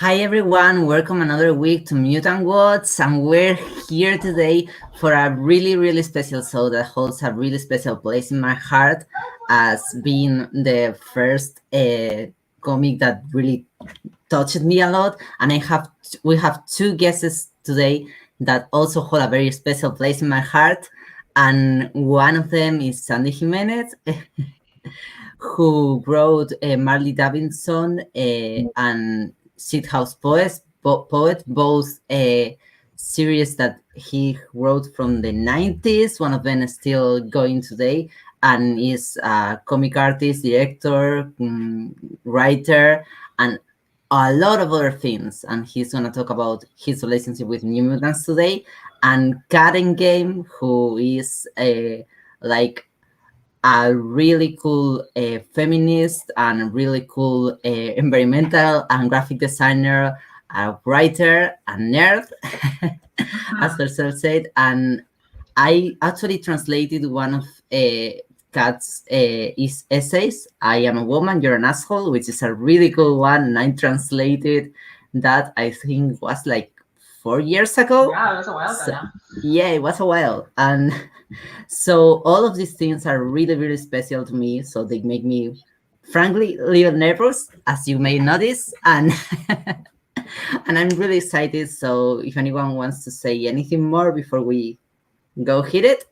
Hi everyone, welcome another week to Mutant Watch, and we're here today for a really special show that holds a really special place in my heart as being the first comic that really touched me a lot. And we have two guests today that also hold a very special place in my heart, and one of them is Sandy Jimenez, who wrote Marley Davidson and Shit House Poet, both series that he wrote from the 90s. One of them is still going today and is a comic artist, director, writer, and a lot of other things. And he's going to talk about his relationship with New Mutants today. And KAT ENDGAME, who is like a really cool feminist and really cool environmental and graphic designer, a writer, a nerd, as herself said. And I actually translated one of KAT's essays, I Am a Woman, You're an Asshole, which is a really cool one. And I translated that, I think, was like 4 years ago. Yeah, it was a while ago now. Yeah, it was a while. And so all of these things are really special to me. So they make me, frankly, a little nervous, as you may notice. And and I'm really excited. So if anyone wants to say anything more before we go hit it.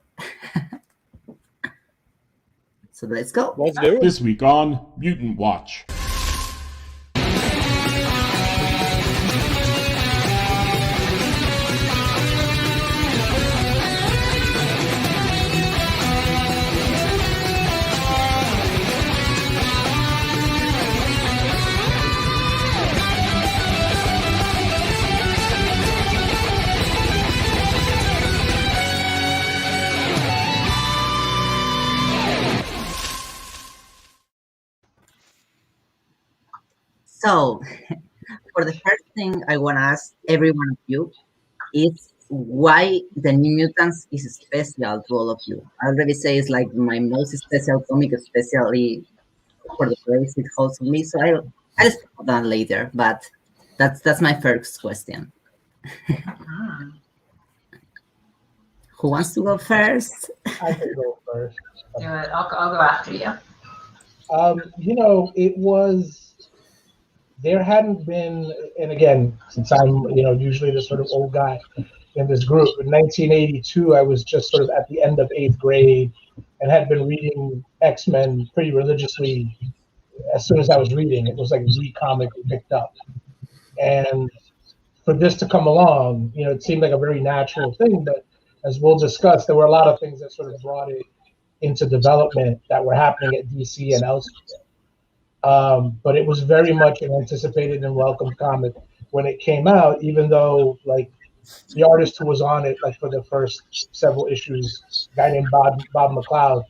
So let's go. Let's do it. This week on Mutant Watch. So, for the first thing I want to ask every one of you is why the New Mutants is special to all of you. I already say it's like my most special comic, especially for the place it holds for me. So I'll speak about that later, but that's my first question. Who wants to go first? I can go first. Do it. I'll go after you. It was. There hadn't been, and again, since I'm, usually the sort of old guy in this group, in 1982, I was just sort of at the end of 8th grade and had been reading X-Men pretty religiously as soon as I was reading. It was like the comic we picked up. And for this to come along, it seemed like a very natural thing, but as we'll discuss, there were a lot of things that sort of brought it into development that were happening at DC and elsewhere. But it was very much an anticipated and welcomed comic when it came out, even though like the artist who was on it, like for the first several issues, a guy named Bob McLeod,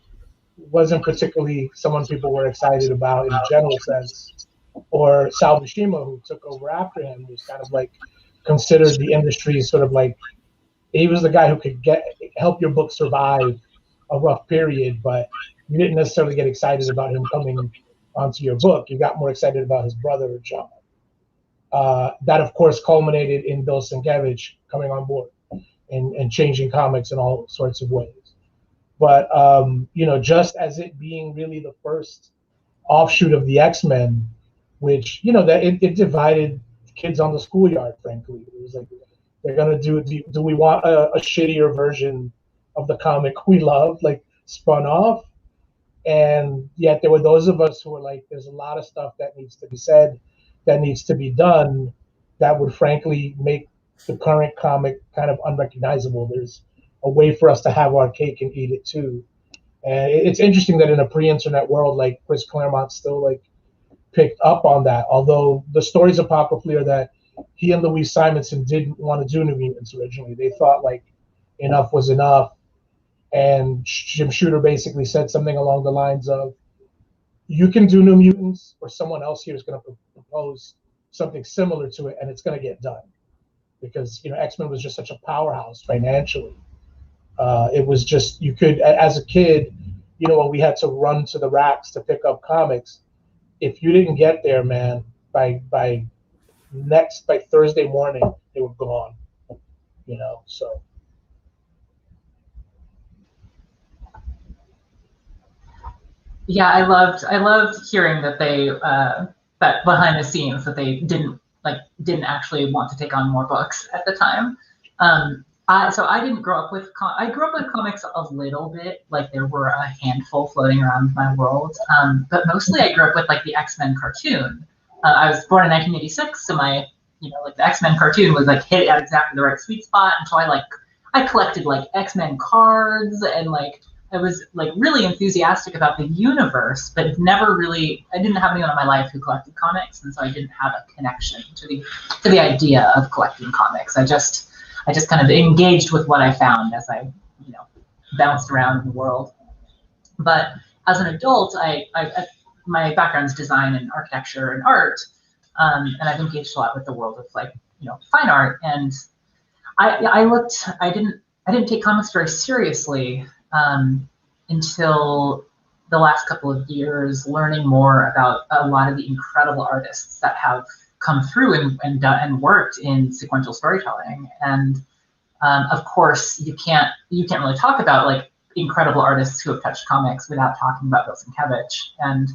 wasn't particularly someone people were excited about in a general sense, or Sal Buscema, who took over after him, was kind of like considered the industry's sort of like, he was the guy who could help your book survive a rough period, but you didn't necessarily get excited about him coming onto your book. You got more excited about his brother, John. That, of course, culminated in Bill Sienkiewicz coming on board and changing comics in all sorts of ways. But, just as it being really the first offshoot of the X-Men, which, that it divided kids on the schoolyard, frankly. It was like, they're going to do we want a shittier version of the comic we love, like spun off? And yet there were those of us who were like, there's a lot of stuff that needs to be said, that needs to be done, that would frankly make the current comic kind of unrecognizable. There's a way for us to have our cake and eat it too. And it's interesting that in a pre-internet world, like Chris Claremont still like picked up on that. Although the stories are popular that he and Louise Simonson didn't want to do New Mutants originally. They thought like enough was enough. And Jim Shooter basically said something along the lines of, you can do New Mutants, or someone else here is going to propose something similar to it, and it's going to get done. Because, X-Men was just such a powerhouse financially. It was just, you could, as a kid, when we had to run to the racks to pick up comics, if you didn't get there, man, by by Thursday morning, they were gone. So. Yeah, I loved hearing that they that behind the scenes that they didn't actually want to take on more books at the time. So I didn't grow up with I grew up with comics a little bit, like there were a handful floating around my world, but mostly I grew up with like the X-Men cartoon. I was born in 1986, so my the X-Men cartoon was like hit at exactly the right sweet spot, and so I collected like X-Men cards, and like I was like really enthusiastic about the universe, but I didn't have anyone in my life who collected comics, and so I didn't have a connection to the idea of collecting comics. I just kind of engaged with what I found as I bounced around in the world. But as an adult, my background is design and architecture and art, and I've engaged a lot with the world of fine art. And I didn't take comics very seriously until the last couple of years, learning more about a lot of the incredible artists that have come through and worked in sequential storytelling. And of course, you can't really talk about like incredible artists who have touched comics without talking about Bill Sienkiewicz. And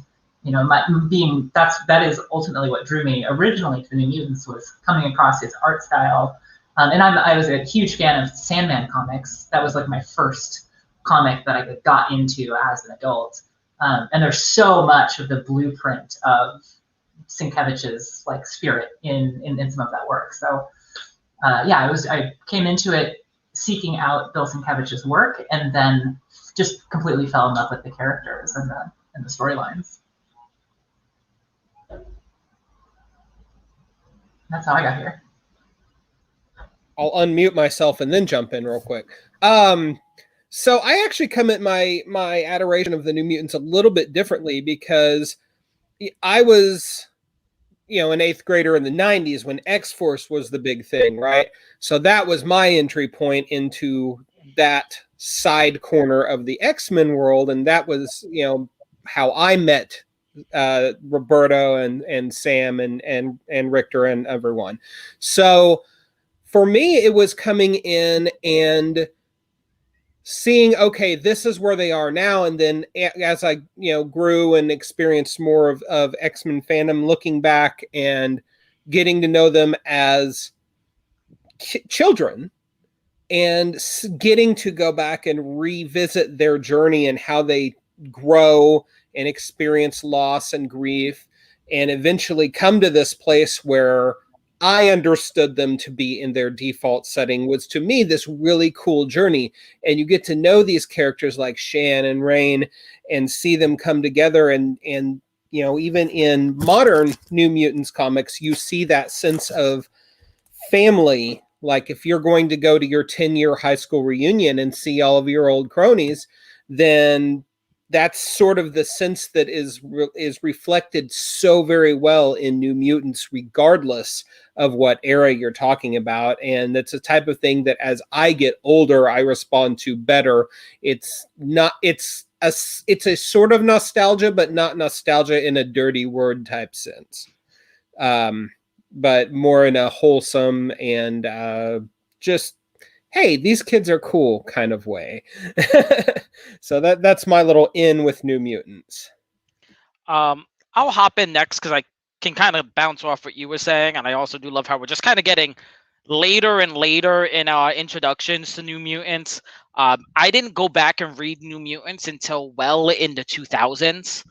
that is ultimately what drew me originally to the New Mutants, was coming across his art style. And I was a huge fan of Sandman comics. That was like my first comic that I got into as an adult. And there's so much of the blueprint of Sienkiewicz's like spirit in some of that work. So I came into it seeking out Bill Sienkiewicz's work, and then just completely fell in love with the characters and the storylines. That's how I got here. I'll unmute myself and then jump in real quick. So I actually come at my adoration of the New Mutants a little bit differently, because I was, an 8th grader in the 90s when X-Force was the big thing, right? So that was my entry point into that side corner of the X-Men world, and that was, how I met Roberto and Sam and Richter and everyone. So for me, it was coming in and seeing, okay, this is where they are now. And then as I, grew and experienced more of X-Men fandom, looking back and getting to know them as children, and getting to go back and revisit their journey and how they grow and experience loss and grief, and eventually come to this place where I understood them to be in their default setting, was to me this really cool journey. And you get to know these characters like Shan and Rain and see them come together. And even in modern New Mutants comics, you see that sense of family. Like if you're going to go to your 10-year high school reunion and see all of your old cronies, then that's sort of the sense that is reflected so very well in New Mutants, regardless of what era you're talking about. And that's a type of thing that as I get older, I respond to better. It's a sort of nostalgia, but not nostalgia in a dirty word type sense. But more in a wholesome and just, hey, these kids are cool kind of way. So that's my little in with New Mutants. I'll hop in next because I can kind of bounce off what you were saying, and I also do love how we're just kind of getting later and later in our introductions to New Mutants. I didn't go back and read New Mutants until well in the 2000s.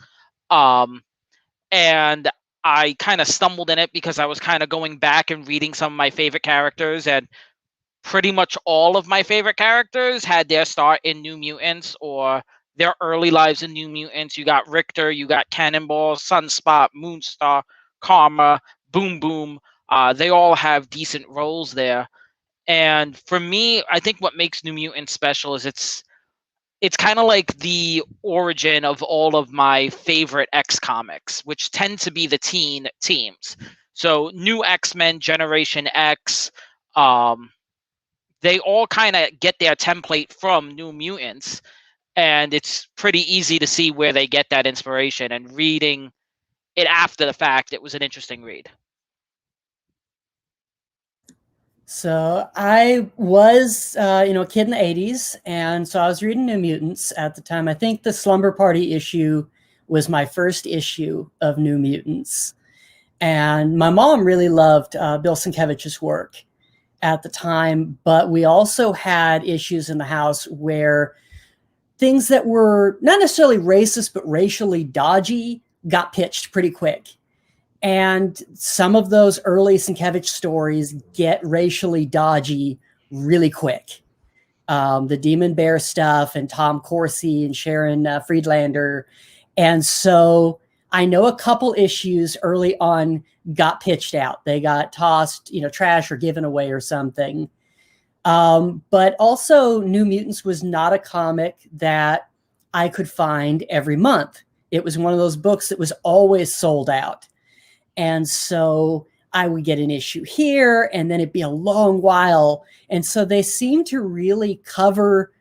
And I kind of stumbled in it because I was kind of going back and reading some of my favorite characters, and pretty much all of my favorite characters had their start in New Mutants or their early lives in New Mutants. You got Richter, you got Cannonball, Sunspot, Moonstar, Karma, Boom Boom. They all have decent roles there. And for me, I think what makes New Mutants special is it's kind of like the origin of all of my favorite X comics, which tend to be the teen teams. So New X-Men, Generation X, they all kind of get their template from New Mutants, and it's pretty easy to see where they get that inspiration. And reading it after the fact, it was an interesting read. So I was, a kid in the 80s, and so I was reading New Mutants at the time. I think the Slumber Party issue was my first issue of New Mutants. And my mom really loved Bill Sienkiewicz's work at the time, but we also had issues in the house where things that were not necessarily racist, but racially dodgy got pitched pretty quick. And some of those early Sienkiewicz stories get racially dodgy really quick. The Demon Bear stuff and Tom Corsi and Sharon Friedlander. And so I know a couple issues early on got pitched out. They got tossed, trash or given away or something. But also New Mutants was not a comic that I could find every month. It was one of those books that was always sold out. And so I would get an issue here, and then it'd be a long while. And so they seem to really cover,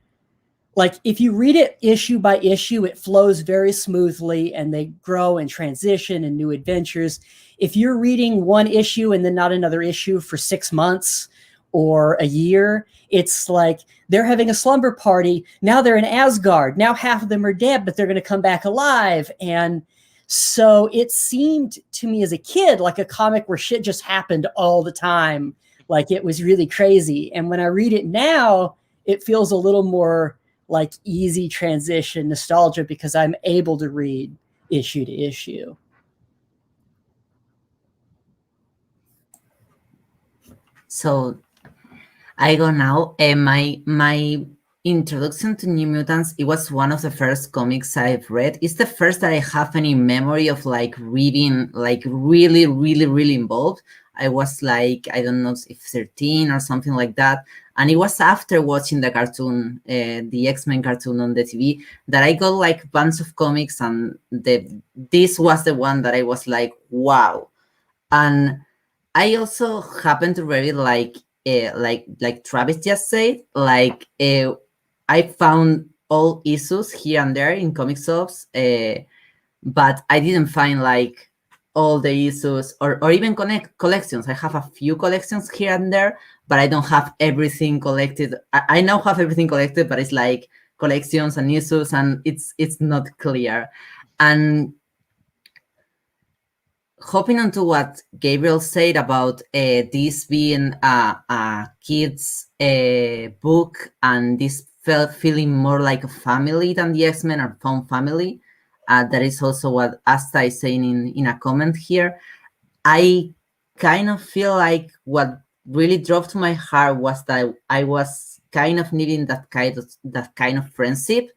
like, if you read it issue by issue, it flows very smoothly, and they grow and transition and new adventures. If you're reading one issue and then not another issue for 6 months or a year, it's like they're having a slumber party. Now they're in Asgard. Now half of them are dead, but they're going to come back alive. And so it seemed to me as a kid like a comic where shit just happened all the time. Like it was really crazy. And when I read it now, it feels a little more like easy transition nostalgia because I'm able to read issue to issue. So I go now. My introduction to New Mutants, it was one of the first comics I've read. It's the first that I have any memory of like reading, like really, really, really involved. I was like, I don't know if 13 or something like that. And it was after watching the cartoon, the X-Men cartoon on the TV, that I got like a bunch of comics, and this was the one that I was like, wow. And I also happened to read it like Travis just said, like I found all issues here and there in comic shops, but I didn't find like all the issues or even collections. I have a few collections here and there, but I don't have everything collected. I now have everything collected, but it's like collections and issues, and it's not clear. And hopping onto what Gabriel said about this being a kid's book, and this feeling more like a family than the X-Men or Found Family, that is also what Asta is saying in a comment here. I kind of feel like what really drove to my heart was that I was kind of needing that kind of friendship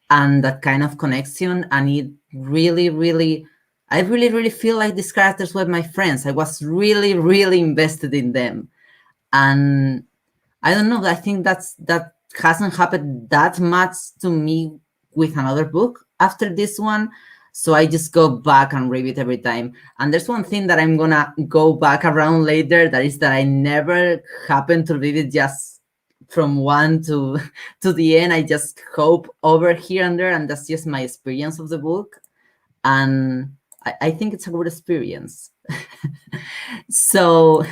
and that kind of connection, and it really I really feel like these characters were my friends. I was really invested in them. And I don't know, I think that hasn't happened that much to me with another book after this one. So I just go back and read it every time. And there's one thing that I'm gonna go back around later, that is that I never happened to read it just from one to the end. I just hop over here and there, and that's just my experience of the book. And I think it's a good experience. So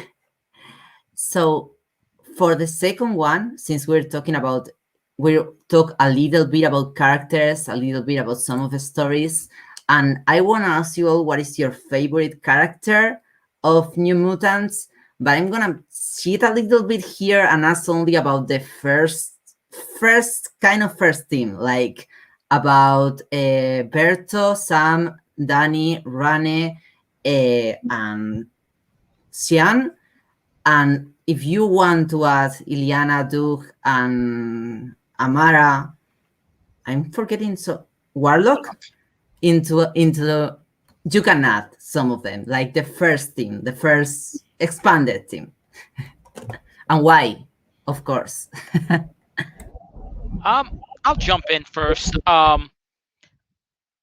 for the second one, since we'll talk a little bit about characters, a little bit about some of the stories, and I want to ask you all, what is your favorite character of New Mutants? But I'm gonna cheat a little bit here and ask only about the first team, like about Berto, Sam, Danny, Rane, and Xian. And if you want to add Iliana, Doug, and Amara, I'm forgetting Warlock into the, you can add some of them, like the first team, the first expanded team. And why, of course. I'll jump in first.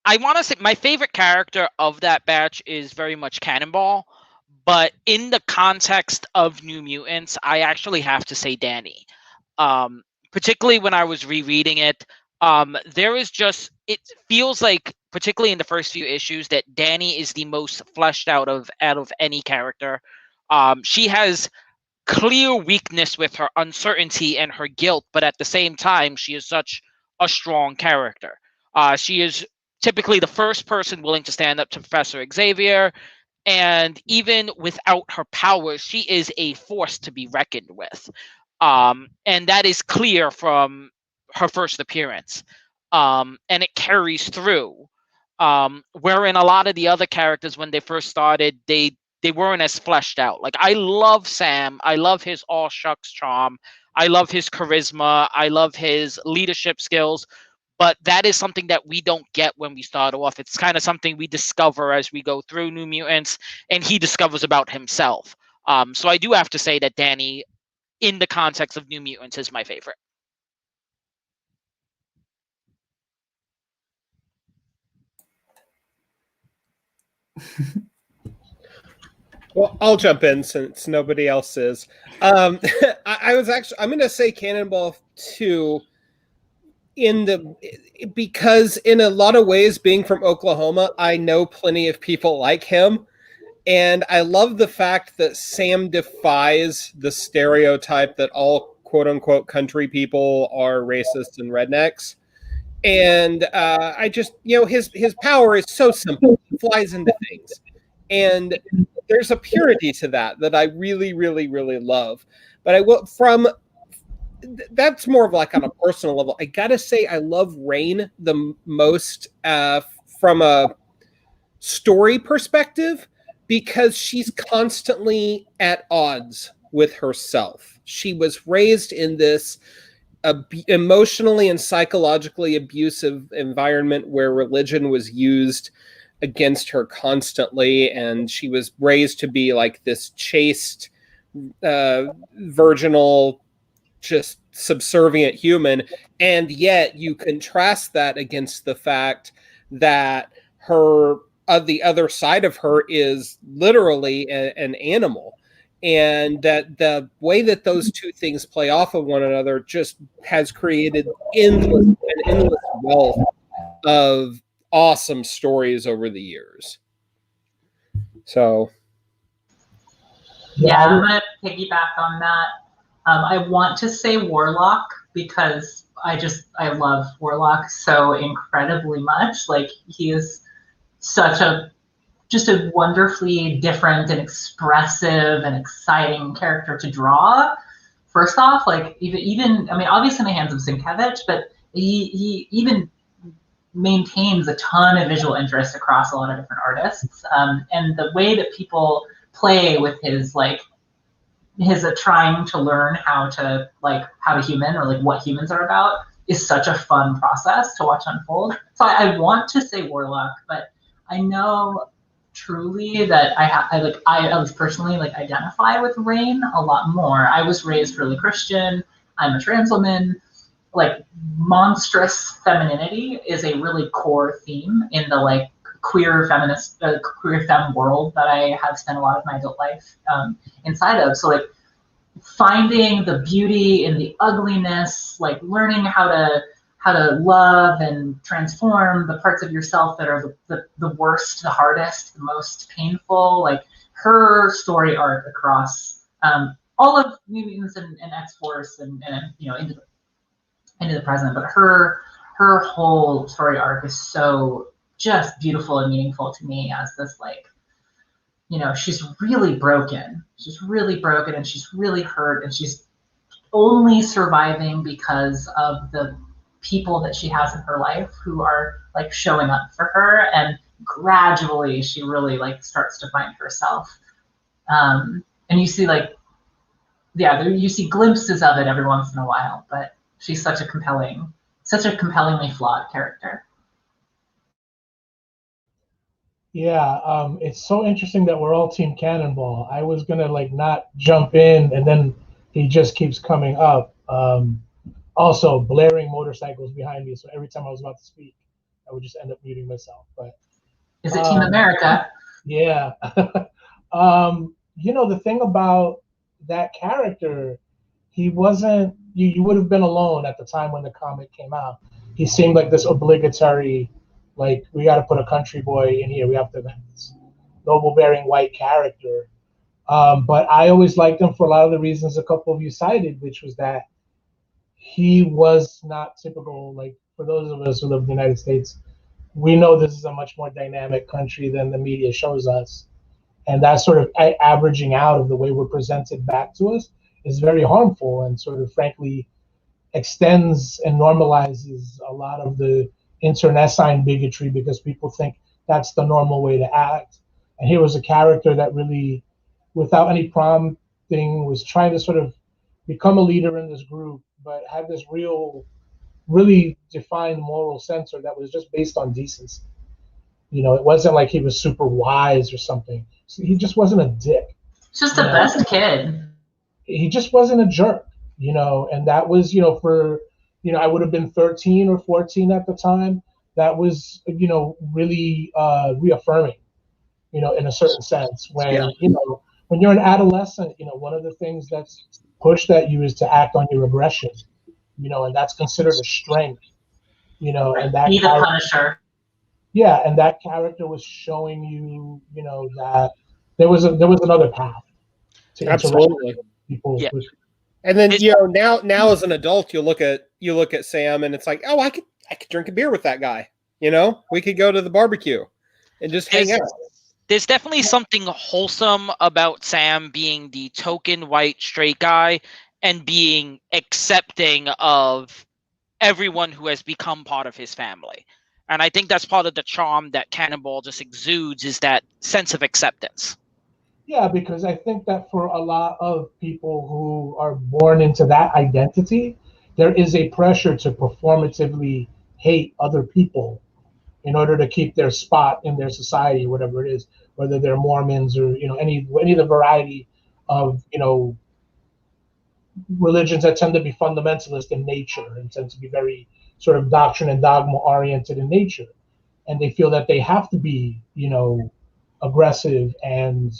I want to say my favorite character of that batch is very much Cannonball, but in the context of New Mutants, I actually have to say Danny. Particularly when I was rereading it, it feels like, particularly in the first few issues, that Danny is the most fleshed out of any character. She has clear weakness with her uncertainty and her guilt, but at the same time, she is such a strong character. She is typically the first person willing to stand up to Professor Xavier, and even without her powers, she is a force to be reckoned with. And that is clear from her first appearance. And it carries through. Wherein a lot of the other characters, when they first started, they weren't as fleshed out. Like, I love Sam. I love his all shucks charm. I love his charisma. I love his leadership skills. But that is something that we don't get when we start off. It's kind of something we discover as we go through New Mutants, and he discovers about himself. So I do have to say that Danny, in the context of New Mutants, is my favorite. Well, I'll jump in since nobody else is. I'm going to say Cannonball 2 because in a lot of ways, being from Oklahoma, I know plenty of people like him. And I love the fact that Sam defies the stereotype that all quote unquote country people are racist and rednecks. And I just, his power is so simple. He flies into things. And there's a purity to that I really, really, really love. But that's more of like on a personal level. I gotta say, I love Reign the most from a story perspective, because she's constantly at odds with herself. She was raised in this emotionally and psychologically abusive environment where religion was used against her constantly, and she was raised to be like this chaste, virginal, just subservient human. And yet you contrast that against the fact that the other side of her is literally an animal, and that the way that those two things play off of one another just has created an endless wealth of awesome stories over the years. So yeah, I'm gonna piggyback on that. I want to say Warlock because I love Warlock so incredibly much. Like, he is such just a wonderfully different and expressive and exciting character to draw. First off, like, even I mean, obviously in the hands of Sienkiewicz, but he even maintains a ton of visual interest across a lot of different artists. And the way that people play with his trying to learn how to human, or like what humans are about, is such a fun process to watch unfold. So I want to say Warlock, but I know truly that I at least personally identify with Reign a lot more. I was raised really Christian. I'm a trans woman. Like, monstrous femininity is a really core theme in the queer feminist, queer femme world that I have spent a lot of my adult life inside of. So finding the beauty in the ugliness, learning how to love and transform the parts of yourself that are the worst, the hardest, the most painful. Her story arc across all of New Mutants and X-Force and into the present, but her whole story arc is so just beautiful and meaningful to me as this she's really broken. She's really broken, and she's really hurt, and she's only surviving because of the people that she has in her life who are showing up for her, and gradually she really starts to find herself. And you see you see glimpses of it every once in a while, but she's such a compellingly flawed character. Yeah, it's so interesting that we're all Team Cannonball. I was gonna not jump in, and then he just keeps coming up. Also, blaring motorcycles behind me, so every time I was about to speak, I would just end up muting myself. But is it Team America? Yeah. The thing about that character, he wasn't. You would have been alone at the time when the comic came out. He seemed like this obligatory. We got to put a country boy in here. We have to have this noble-bearing white character. But I always liked him for a lot of the reasons a couple of you cited, which was that he was not typical. Like, for those of us who live in the United States, we know this is a much more dynamic country than the media shows us. And that sort of averaging out of the way we're presented back to us is very harmful and sort of, frankly, extends and normalizes a lot of the internecine bigotry because people think that's the normal way to act. And here was a character that really, without any prompting, was trying to sort of become a leader in this group, but had this really defined moral censor that was just based on decency. You know, it wasn't like he was super wise or something. So he just wasn't a dick. Just the best kid. He just wasn't a jerk, you know, and that was, you know, for, you know, I would have been 13 or 14 at the time. That was, you know, really reaffirming, you know, in a certain sense. When, you know, when you're an adolescent, you know, one of the things that's pushed at you is to act on your aggression, you know, and that's considered a strength, you know, and that Be the Punisher. Yeah, and that character was showing you, you know, that there was another path to Absolutely. People. Yeah. And then, you know, now as an adult, you look at Sam and it's like, oh, I could drink a beer with that guy. You know, we could go to the barbecue and just hang out. There's definitely something wholesome about Sam being the token white straight guy and being accepting of everyone who has become part of his family. And I think that's part of the charm that Cannonball just exudes, is that sense of acceptance. Yeah, because I think that for a lot of people who are born into that identity, there is a pressure to performatively hate other people in order to keep their spot in their society, whatever it is, whether they're Mormons or, you know, any of the variety of, you know, religions that tend to be fundamentalist in nature and tend to be very sort of doctrine and dogma oriented in nature. And they feel that they have to be, you know, aggressive and,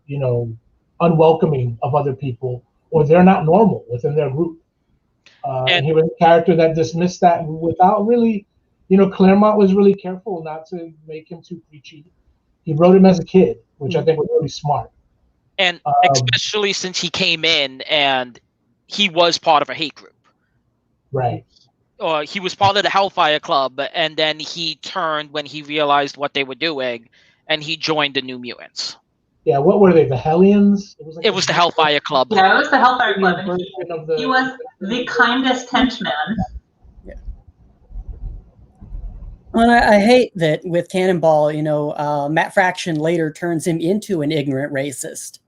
you know, unwelcoming of other people, or they're not normal within their group. And he was a character that dismissed that without really, you know, Claremont was really careful not to make him too preachy. He wrote him as a kid, which I think was really smart. And especially since he came in and he was part of a hate group. Right. He was part of the Hellfire Club, and then he turned when he realized what they were doing, and he joined the New Mutants. Yeah, what were they, the Hellions? It was the Hellfire Club. Yeah, it was the Hellfire Club. He was the kindest henchman. Yeah. Well, I hate that with Cannonball, you know, Matt Fraction later turns him into an ignorant racist.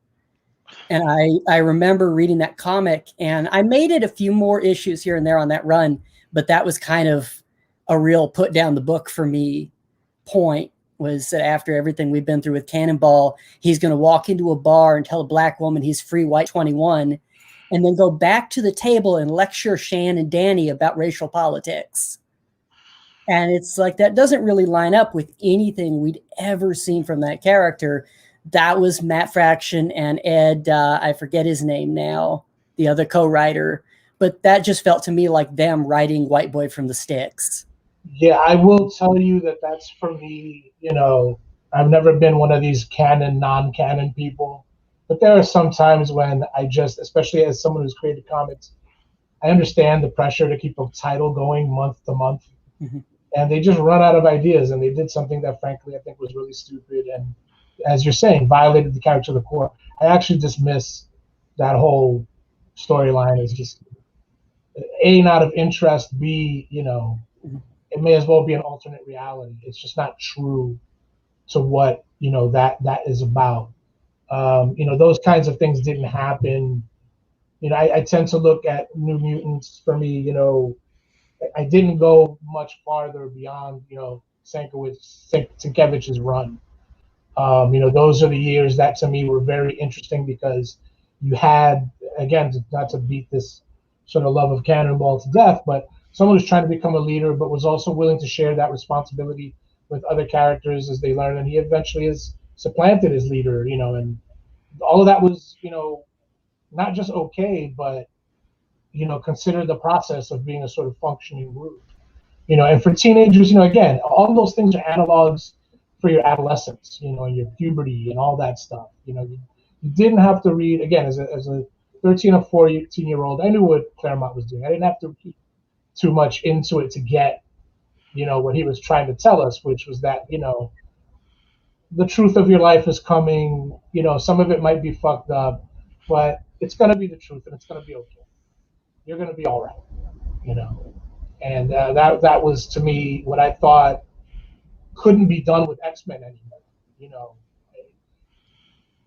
And I remember reading that comic, and I made it a few more issues here and there on that run, but that was kind of a real put down the book for me point, was that after everything we've been through with Cannonball, he's going to walk into a bar and tell a black woman he's free white 21, and then go back to the table and lecture Shan and Danny about racial politics. And it's like, that doesn't really line up with anything we'd ever seen from that character. That was Matt Fraction and Ed, I forget his name now, the other co-writer, but that just felt to me like them writing White Boy from the Sticks. Yeah, I will tell you that that's for me, you know, I've never been one of these canon, non-canon people, but there are some times when I just, especially as someone who's created comics, I understand the pressure to keep a title going month to month, and they just run out of ideas, and they did something that frankly I think was really stupid and, as you're saying, violated the character to the core. I actually dismiss that whole storyline as just A, not of interest, B, you know, it may as well be an alternate reality. It's just not true to what, you know, that is about. You know, those kinds of things didn't happen. You know, I tend to look at New Mutants, for me, you know, I didn't go much farther beyond, you know, Sienkiewicz's run. You know, those are the years that to me were very interesting because you had, again, not to beat this sort of love of Cannonball to death, but someone who's trying to become a leader, but was also willing to share that responsibility with other characters as they learn. And he eventually is supplanted as leader, you know, and all of that was, you know, not just okay, but, you know, consider the process of being a sort of functioning group, you know. And for teenagers, you know, again, all those things are analogs for your adolescence, you know, and your puberty and all that stuff. You know, You didn't have to read, again, as a 13 or 14-year-old, I knew what Claremont was doing. I didn't have to read too much into it to get, what he was trying to tell us, which was that, the truth of your life is coming. Some of it might be fucked up, but it's going to be the truth, and it's going to be okay. You're going to be all right, And that was, to me, what I thought couldn't be done with X-Men anymore.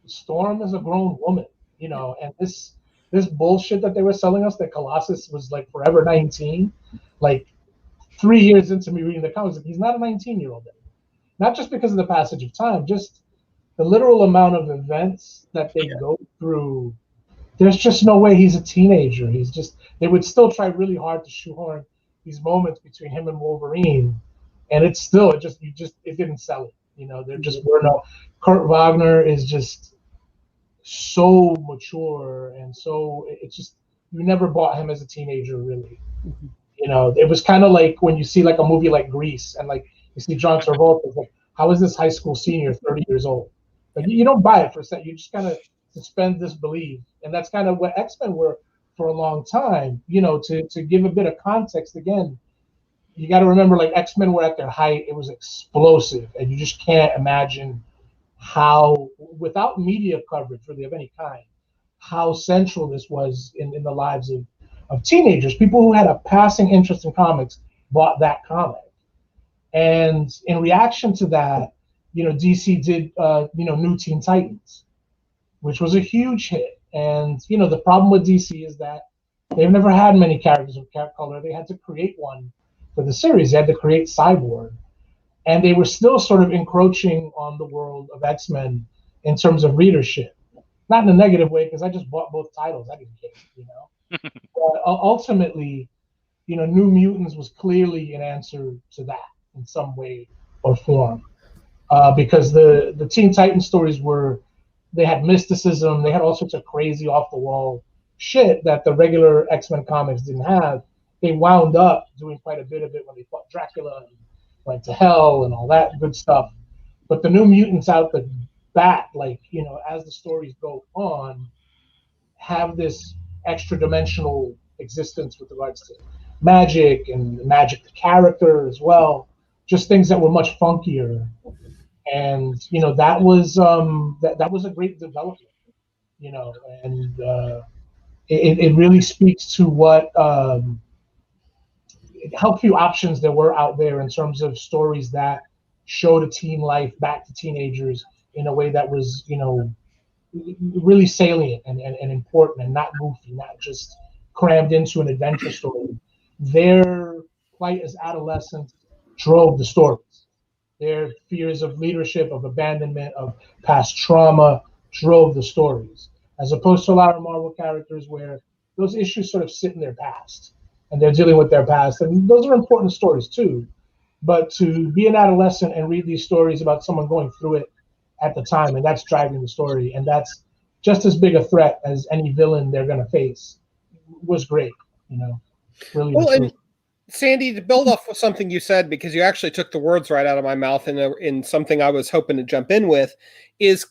Storm is a grown woman, and this bullshit that they were selling us, that Colossus was like forever 19, like 3 years into me reading the comics, he's not a 19-year-old anymore. Not just because of the passage of time, just the literal amount of events that they go through. There's just no way he's a teenager. They would still try really hard to shoehorn these moments between him and Wolverine, and it didn't sell it. There just were no. Kurt Wagner is just so mature, and so it's just, you never bought him as a teenager, really. It was kind of like when you see like a movie like Grease, and like you see John Travolta, it's like, how is this high school senior 30 years old? Like, you don't buy it for a second. You just kind of suspend disbelief, and that's kind of what X-Men were for a long time. To give a bit of context, again, you got to remember, like, X-Men were at their height. It was explosive, and you just can't imagine how, without media coverage really of any kind, how central this was in the lives of teenagers. People who had a passing interest in comics bought that comic. And in reaction to that, DC did, New Teen Titans, which was a huge hit. And, the problem with DC is that they've never had many characters of color. They had to create one for the series. They had to create Cyborg. And they were still sort of encroaching on the world of X-Men in terms of readership. Not in a negative way, because I just bought both titles. I didn't care, But ultimately, New Mutants was clearly an answer to that in some way or form. Because the Teen Titans stories they had mysticism, they had all sorts of crazy off-the-wall shit that the regular X-Men comics didn't have. They wound up doing quite a bit of it when they fought Dracula and went to hell and all that good stuff. But the New Mutants out the bat, like, as the stories go on, have this extra dimensional existence with regards to magic and magic the character as well. Just things that were much funkier. And, that was that was a great development, and it really speaks to what how few options there were out there in terms of stories that showed a teen life back to teenagers in a way that was, really salient and important and not goofy, not just crammed into an adventure story. Their plight as adolescents drove the stories. Their fears of leadership, of abandonment, of past trauma drove the stories, as opposed to a lot of Marvel characters where those issues sort of sit in their past and they're dealing with their past. And those are important stories too. But to be an adolescent and read these stories about someone going through it at the time, and that's driving the story, and that's just as big a threat as any villain they're going to face, was great, really. Well, and Sandy, to build off of something you said, because you actually took the words right out of my mouth in something I was hoping to jump in with, is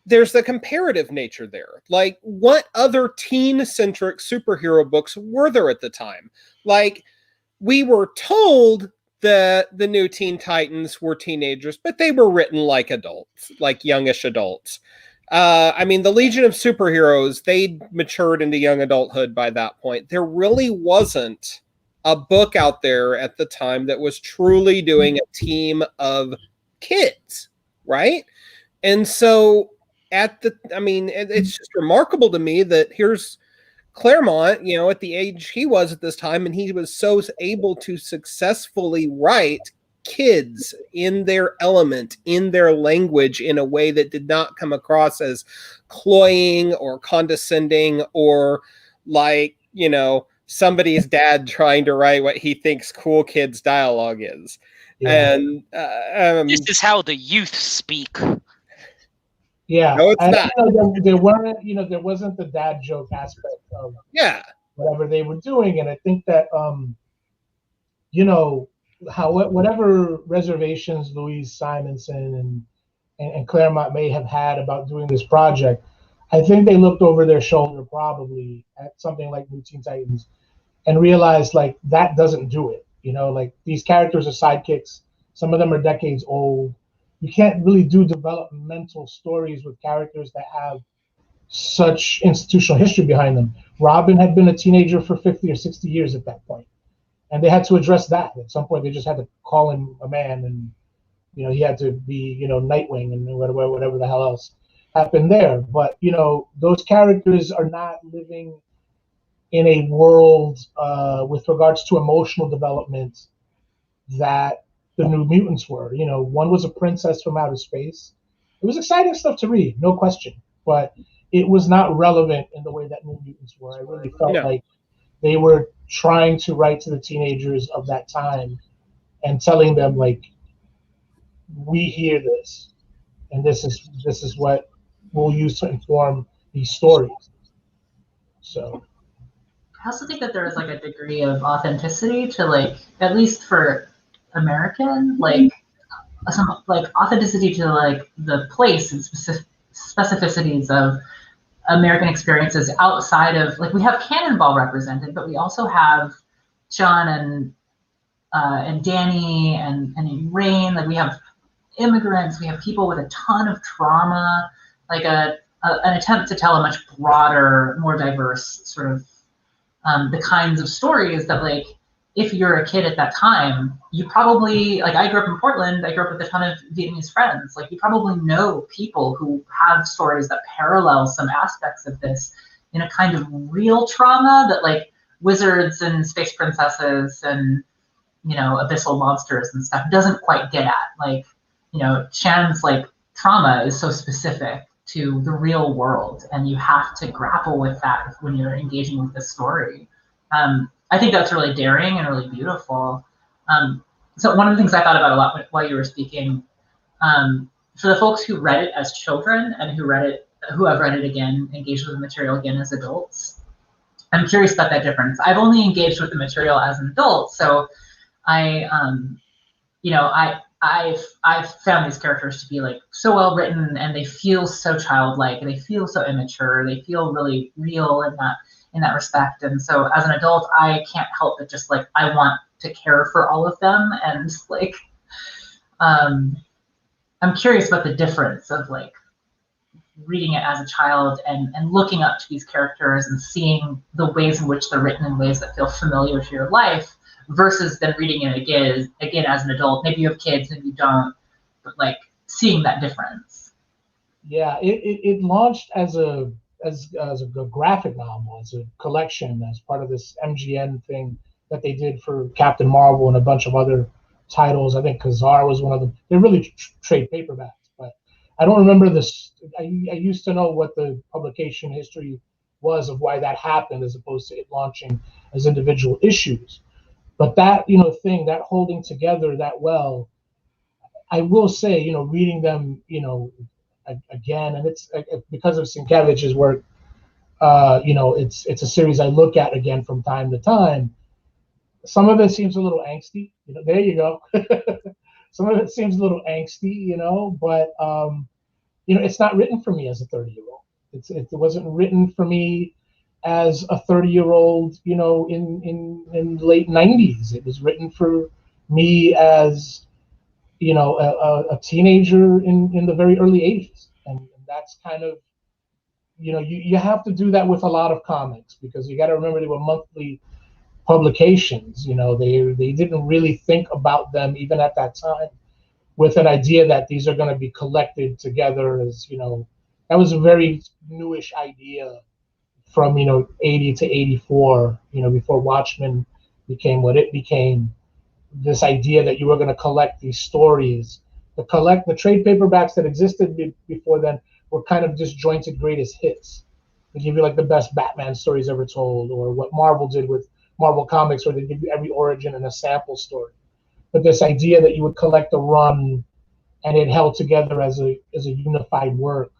there's the comparative nature there. Like, what other teen-centric superhero books were there at the time? Like, we were told that the new Teen Titans were teenagers, but they were written like adults, like youngish adults. The Legion of Superheroes, they matured into young adulthood by that point. There really wasn't a book out there at the time that was truly doing a team of kids, right? And so it's just remarkable to me that here's Claremont, at the age he was at this time, and he was so able to successfully write kids in their element, in their language, in a way that did not come across as cloying or condescending or like, somebody's dad trying to write what he thinks cool kids dialogue is. Yeah. And this is how the youth speak. Yeah, no, it's not. There weren't, there wasn't the dad joke aspect of whatever they were doing, and I think that, whatever reservations Louise Simonson and Claremont may have had about doing this project, I think they looked over their shoulder probably at something like New Teen Titans and realized like that doesn't do it. You know, like these characters are sidekicks. Some of them are decades old. You can't really do developmental stories with characters that have such institutional history behind them. Robin had been a teenager for 50 or 60 years at that point, and they had to address that. At some point, they just had to call him a man, and you know he had to be, you know, Nightwing and whatever the hell else happened there. But you know, those characters are not living in a world with regards to emotional development that the New Mutants were. You know, one was a princess from outer space. It was exciting stuff to read, no question, but it was not relevant in the way that New Mutants were. I really felt like they were trying to write to the teenagers of that time and telling them like, we hear this, and this is what we'll use to inform these stories. So I also think that there is like a degree of authenticity to, like, at least for American, like some like authenticity to like the place and specificities of American experiences outside of, like, we have Cannonball represented, but we also have John and Danny and Rain. Like, we have immigrants, we have people with a ton of trauma, like an attempt to tell a much broader, more diverse sort of the kinds of stories that, like, if you're a kid at that time, you probably, like, I grew up in Portland, I grew up with a ton of Vietnamese friends, like, you probably know people who have stories that parallel some aspects of this in a kind of real trauma that, like, wizards and space princesses and, you know, abyssal monsters and stuff doesn't quite get at. Like, you know, Shan's, like, trauma is so specific to the real world, and you have to grapple with that when you're engaging with the story. I think that's really daring and really beautiful. So one of the things I thought about a lot while you were speaking, for the folks who read it as children and who have read it again, engaged with the material again as adults, I'm curious about that difference. I've only engaged with the material as an adult, so I've found these characters to be, like, so well written, and they feel so childlike, and they feel so immature, they feel really real in that respect. And so as an adult, I can't help but just, like, I want to care for all of them, and, like, I'm curious about the difference of, like, reading it as a child and looking up to these characters and seeing the ways in which they're written in ways that feel familiar to your life, versus then reading it again as an adult. Maybe you have kids, maybe you don't, but, like, seeing that difference. Yeah, it launched as a graphic novel, as a collection, as part of this MGN thing that they did for Captain Marvel and a bunch of other titles. I think Kazar was one of them. They're really trade paperbacks, but I don't remember this. I used to know what the publication history was of why that happened, as opposed to it launching as individual issues. But that, you know, thing, that holding together that well, I will say, you know, reading them, you know, again, and it's because of Sienkiewicz's work, you know, it's a series I look at again from time to time. Some of it seems a little angsty, you know, there you go. Some of it seems a little angsty, you know, but, you know, it's not written for me as a 30-year-old. It wasn't written for me as a 30-year-old, you know, in late 90s. It was written for me as, you know, a teenager in the very early 80s. And that's kind of, you know, you have to do that with a lot of comics, because you got to remember they were monthly publications. You know, they didn't really think about them even at that time with an idea that these are going to be collected together as, you know, that was a very newish idea from, you know, 80 to 84, you know, before Watchmen became what it became. This idea that you were going to collect these stories, the trade paperbacks that existed before then were kind of disjointed greatest hits. They give you, like, the best Batman stories ever told, or what Marvel did with Marvel Comics, where they give you every origin and a sample story. But this idea that you would collect a run and it held together as a unified work.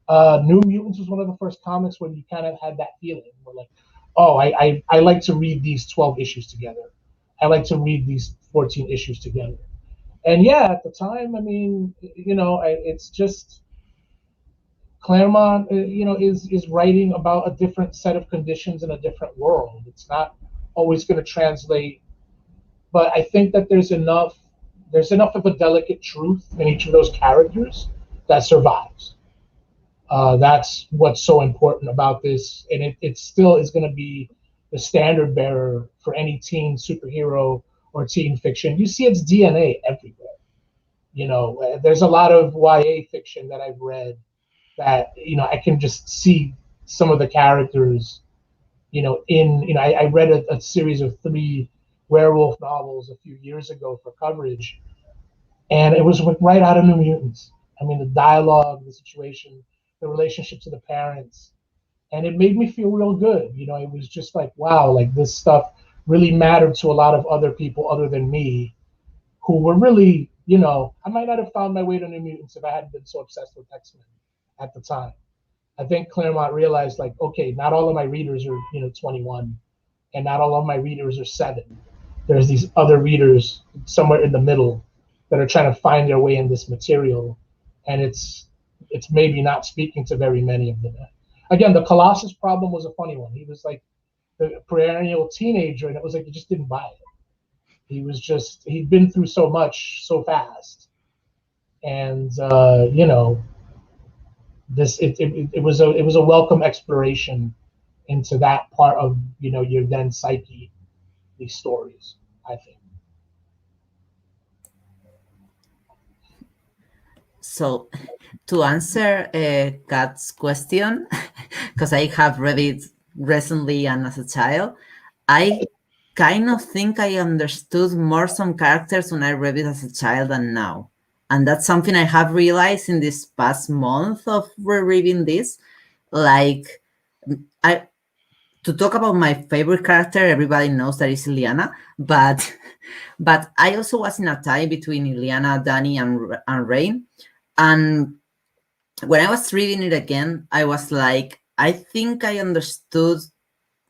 New Mutants was one of the first comics where you kind of had that feeling. Where, like, oh, I like to read these 12 issues together. I like to read these 14 issues together. And yeah, at the time, I mean, you know, it's just Claremont, is writing about a different set of conditions in a different world. It's not always going to translate, but I think that there's enough of a delicate truth in each of those characters that survives. That's what's so important about this, and it still is going to be the standard bearer for any teen superhero or teen fiction. You see its DNA everywhere. There's a lot of YA fiction that I've read that I can just see some of the characters I read a series of 3 werewolf novels a few years ago for coverage, and it was right out of New Mutants. I mean, the dialogue, the situation, the relationship to the parents, and it made me feel real good. It was just like, wow, like this stuff really mattered to a lot of other people other than me, who were really, I might not have found my way to New Mutants if I hadn't been so obsessed with X-Men at the time. I think Claremont realized, like, okay, not all of my readers are 21, and not all of my readers are 7. There's these other readers somewhere in the middle that are trying to find their way in this material, and it's maybe not speaking to very many of them. Again, the Colossus problem was a funny one. He was like the perennial teenager, and it was like he just didn't buy it. He'd been through so much so fast, and it was a welcome exploration into that part of your then psyche, these stories, I think. So, to answer Kat's question, because I have read it recently and as a child, I kind of think I understood more some characters when I read it as a child than now. And that's something I have realized in this past month of rereading this. Like, to talk about my favorite character, everybody knows that it's Illyana, but I also was in a time between Illyana, Dani, and Rain. And when I was reading it again, I was like, I think I understood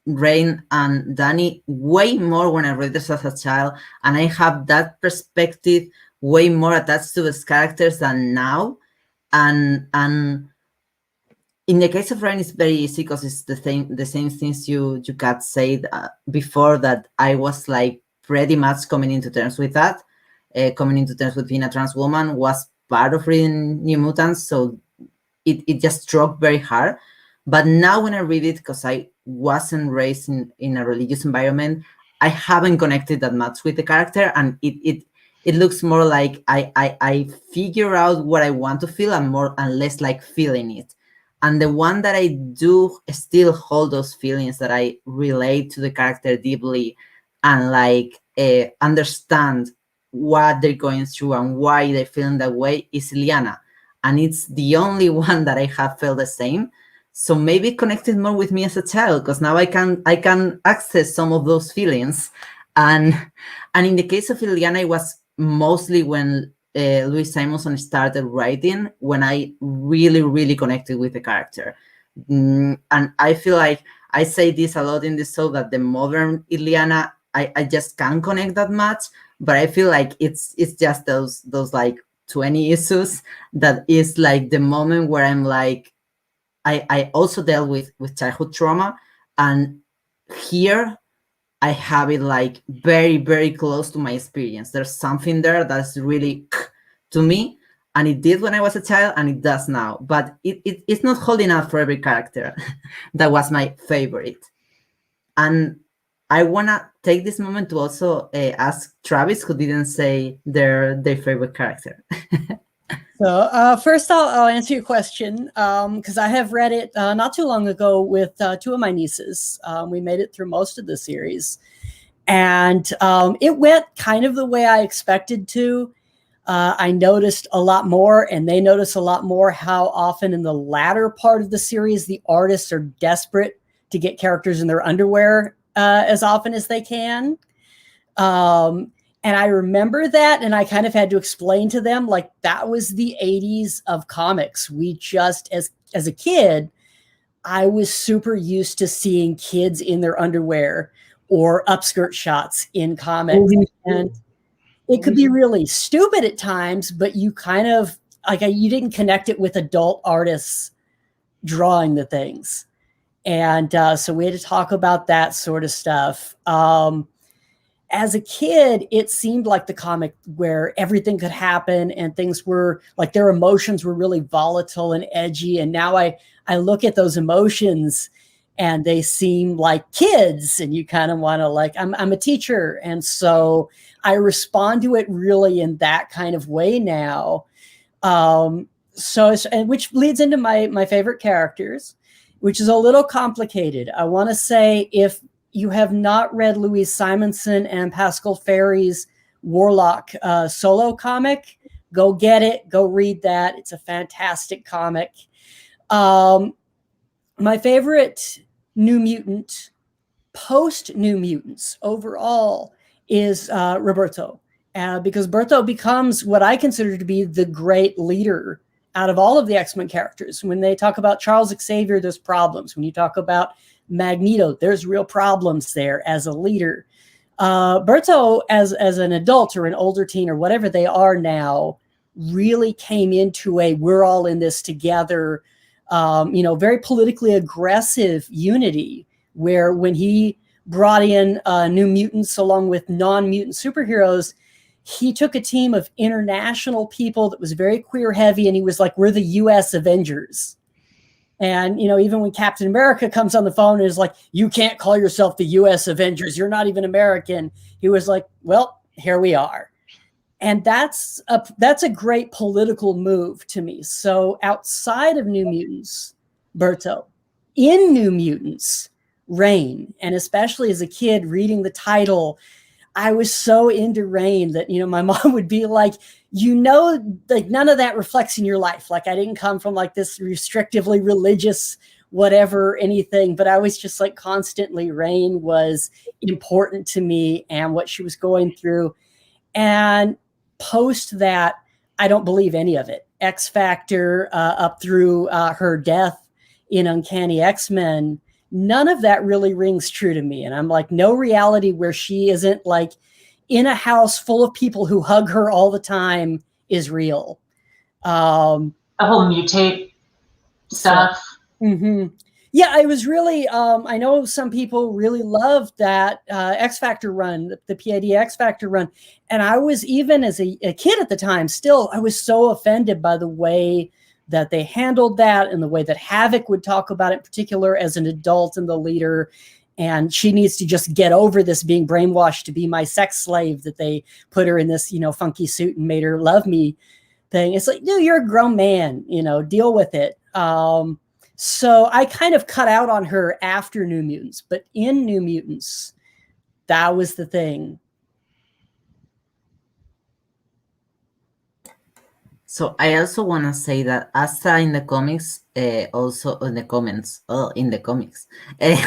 Rain and Dani way more when I read this as a child, and I have that perspective way more attached to these characters than now. And in the case of Rain, it's very easy because it's the same things you Kat said before, that I was like pretty much coming into terms with that. Coming into terms with being a trans woman was part of reading New Mutants, so it just struck very hard. But now when I read it, because I wasn't raised in a religious environment, I haven't connected that much with the character, and it looks more like I figure out what I want to feel and less like feeling it. And the one that I do still hold those feelings, that I relate to the character deeply and like understand what they're going through and why they're feeling that way, is Illyana. And it's the only one that I have felt the same. So maybe it connected more with me as a child, because now I can access some of those feelings. And in the case of Illyana, it was mostly when Louise Simonson started writing, when I really, really connected with the character. And I feel like I say this a lot in the show, that the modern Illyana, I just can't connect that much, but I feel like it's just those like 20 issues that is like the moment where I'm like, I also dealt with childhood trauma, and here I have it like very, very close to my experience. There's something there that's really to me, and it did when I was a child, and it does now. But it's not holding up for every character. That was my favorite. And I want to take this moment to also ask Travis, who didn't say their favorite character. So first I'll answer your question, because I have read it not too long ago with 2 of my nieces. We made it through most of the series, and it went kind of the way I expected to. I noticed a lot more, and they notice a lot more, how often in the latter part of the series, the artists are desperate to get characters in their underwear as often as they can. And I remember that, and I kind of had to explain to them, like, that was the 80s of comics. We just, as a kid, I was super used to seeing kids in their underwear or upskirt shots in comics. And it could be really stupid at times, but you kind of, like, you didn't connect it with adult artists drawing the things. And so we had to talk about that sort of stuff. As a kid, it seemed like the comic where everything could happen and things were like their emotions were really volatile and edgy. And now I look at those emotions and they seem like kids, and you kind of want to like, I'm a teacher. And so I respond to it really in that kind of way now. And which leads into my favorite characters, which is a little complicated. I want to say, if you have not read Louise Simonson and Pascal Ferry's Warlock solo comic, go get it. Go read that. It's a fantastic comic. My favorite New Mutant, post New Mutants overall, is Roberto. Because Berto becomes what I consider to be the great leader out of all of the X-Men characters. When they talk about Charles Xavier, there's problems. When you talk about Magneto, there's real problems there as a leader. Berto, as an adult or an older teen or whatever they are now, really came into a we're all in this together, very politically aggressive unity, where when he brought in New Mutants along with non-mutant superheroes, he took a team of international people that was very queer heavy, and he was like, we're the US Avengers. And, even when Captain America comes on the phone and is like, you can't call yourself the US Avengers, you're not even American. He was like, well, here we are. And that's a great political move to me. So outside of New Mutants, Berto. In New Mutants, Reign. And especially as a kid reading the title, I was so into Reign that, my mom would be like, like none of that reflects in your life. Like I didn't come from like this restrictively religious, whatever, anything, but I was just like constantly Reign was important to me and what she was going through. And post that, I don't believe any of it. X Factor up through her death in Uncanny X-Men, none of that really rings true to me. And I'm like, no reality where she isn't like in a house full of people who hug her all the time is real. The whole mutate stuff. Yeah, I was really, I know some people really loved that X Factor run, the PID X Factor run. And I was, even as a kid at the time, still, I was so offended by the way that they handled that and the way that Havoc would talk about it, in particular as an adult and the leader. And she needs to just get over this being brainwashed to be my sex slave, that they put her in this, funky suit and made her love me thing. It's like, dude, you're a grown man, deal with it. So I kind of cut out on her after New Mutants, but in New Mutants, that was the thing. So I also want to say that Asta in the comics, also in the comics,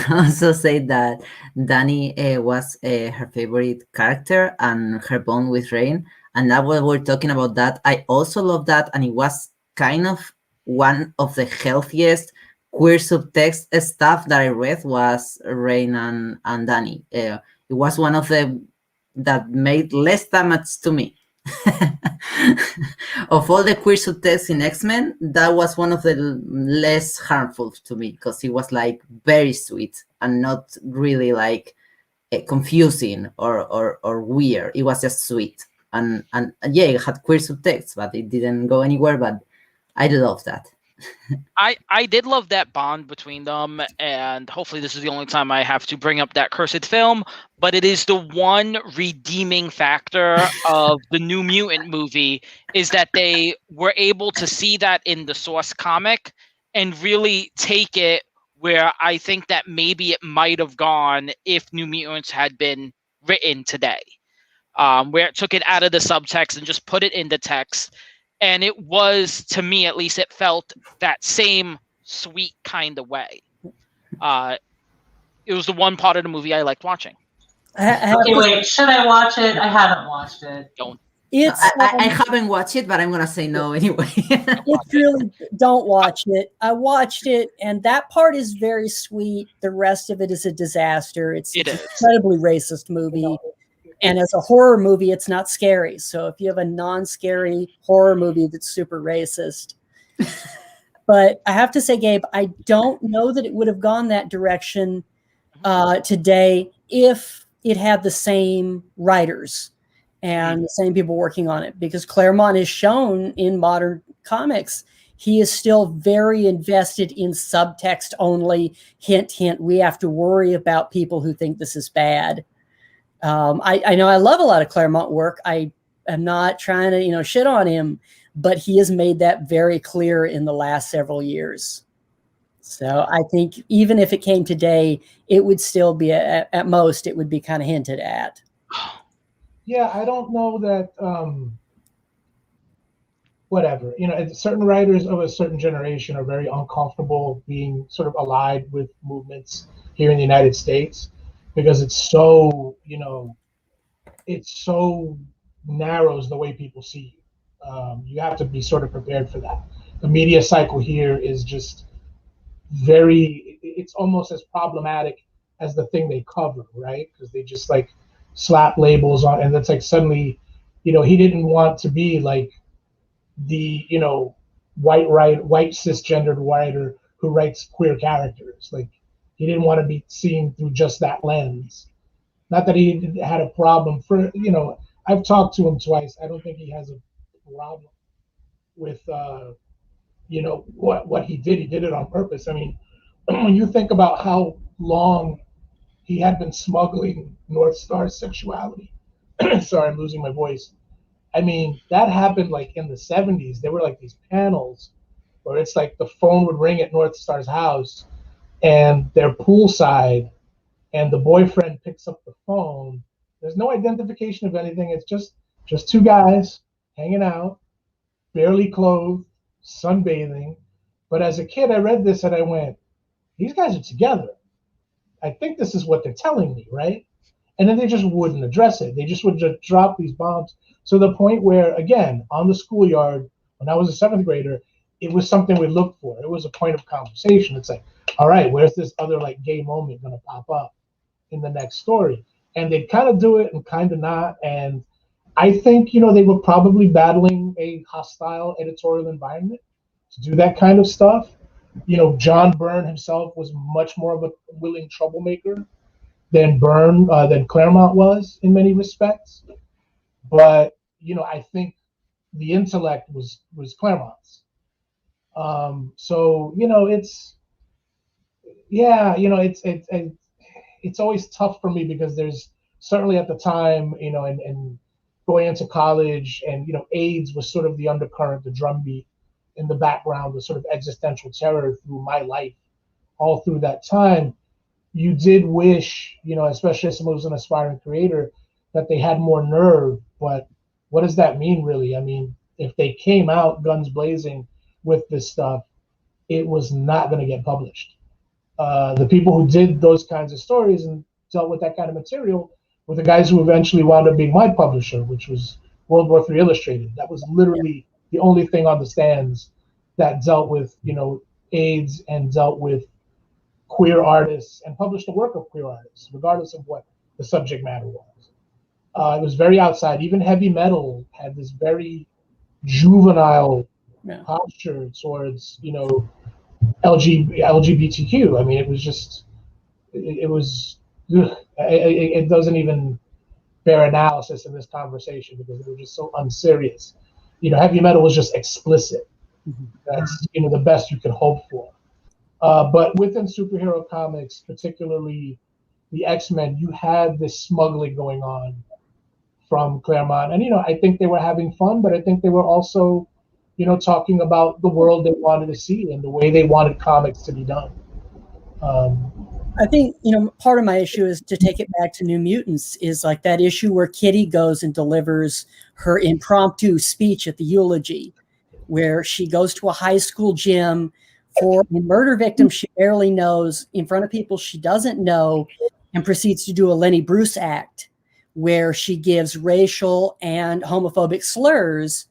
also said that Danny was her favorite character and her bond with Reign. And now while we're talking about that, I also love that. And it was kind of one of the healthiest queer subtext stuff that I read was Reign and Danny. It was one of them that made less damage to me. Of all the queer subtext in X-Men, that was one of the less harmful to me, because it was like very sweet and not really like confusing or weird. It was just sweet. And yeah, it had queer subtext, but it didn't go anywhere. But I love that. I did love that bond between them, and hopefully this is the only time I have to bring up that cursed film, but it is the one redeeming factor of the New Mutant movie, is that they were able to see that in the source comic and really take it where I think that maybe it might have gone if New Mutants had been written today, where it took it out of the subtext and just put it in the text. And it was, to me at least, it felt that same sweet kind of way. It was the one part of the movie I liked watching. Okay, wait, should I watch it? I haven't watched it. Don't. I haven't watched it, but I'm gonna say no anyway. It's really, don't watch it. I watched it, and that part is very sweet. The rest of it is a disaster. It's an incredibly racist movie. And as a horror movie, it's not scary. So if you have a non-scary horror movie that's super racist. But I have to say, Gabe, I don't know that it would have gone that direction today if it had the same writers and the same people working on it, because Claremont is shown in modern comics. He is still very invested in subtext only. Hint, hint, we have to worry about people who think this is bad. I know I love a lot of Claremont work. I am not trying to, shit on him, but he has made that very clear in the last several years. So I think even if it came today, it would still be, at most, it would be kind of hinted at. Yeah, I don't know that, whatever. Certain writers of a certain generation are very uncomfortable being sort of allied with movements here in the United States because it's so, it so narrows the way people see you. You have to be sort of prepared for that. The media cycle here is just it's almost as problematic as the thing they cover, right? Because they just like slap labels on, and it's like suddenly, he didn't want to be like the, white cisgendered writer who writes queer characters. Like, he didn't want to be seen through just that lens. Not that he had a problem for, I've talked to him twice. I don't think he has a problem with, what he did. He did it on purpose. I mean, when you think about how long he had been smuggling North Star sexuality, sorry, I'm losing my voice. I mean, that happened like in the 70s. There were like these panels where it's like the phone would ring at North Star's house and they're poolside and the boyfriend picks up the phone. There's no identification of anything. It's just two guys hanging out, barely clothed, sunbathing. But as a kid, I read this and I went, these guys are together. I think this is what they're telling me, right? And then they just wouldn't address it. They just would just drop these bombs to the point where, again, on the schoolyard, when I was a 7th grader, it was something we looked for. It was a point of conversation. It's like, all right, where's this other like gay moment going to pop up in the next story? And they'd kind of do it and kind of not. And I think, they were probably battling a hostile editorial environment to do that kind of stuff. John Byrne himself was much more of a willing troublemaker than Claremont was in many respects. But, I think the intellect was Claremont's. So, it's always tough for me because there's certainly at the time, and going into college and, AIDS was sort of the undercurrent, the drumbeat in the background, the sort of existential terror through my life all through that time. You did wish, especially as someone who's an aspiring creator, that they had more nerve. But what does that mean, really? I mean, if they came out guns blazing with this stuff, it was not going to get published. The people who did those kinds of stories and dealt with that kind of material were the guys who eventually wound up being my publisher, which was World War III Illustrated. That was literally the only thing on the stands that dealt with, AIDS and dealt with queer artists and published the work of queer artists, regardless of what the subject matter was. It was very outside. Even heavy metal had this very juvenile posture towards, LGBTQ. I mean, it was just, it doesn't even bear analysis in this conversation because they were just so unserious. Heavy metal was just explicit. That's, the best you could hope for. But within superhero comics, particularly the X-Men, you had this smuggling going on from Claremont. And, I think they were having fun, but I think they were also, talking about the world they wanted to see and the way they wanted comics to be done. I think, part of my issue is to take it back to New Mutants is like that issue where Kitty goes and delivers her impromptu speech at the eulogy, where she goes to a high school gym for a murder victim she barely knows in front of people she doesn't know and proceeds to do a Lenny Bruce act where she gives racial and homophobic slurs.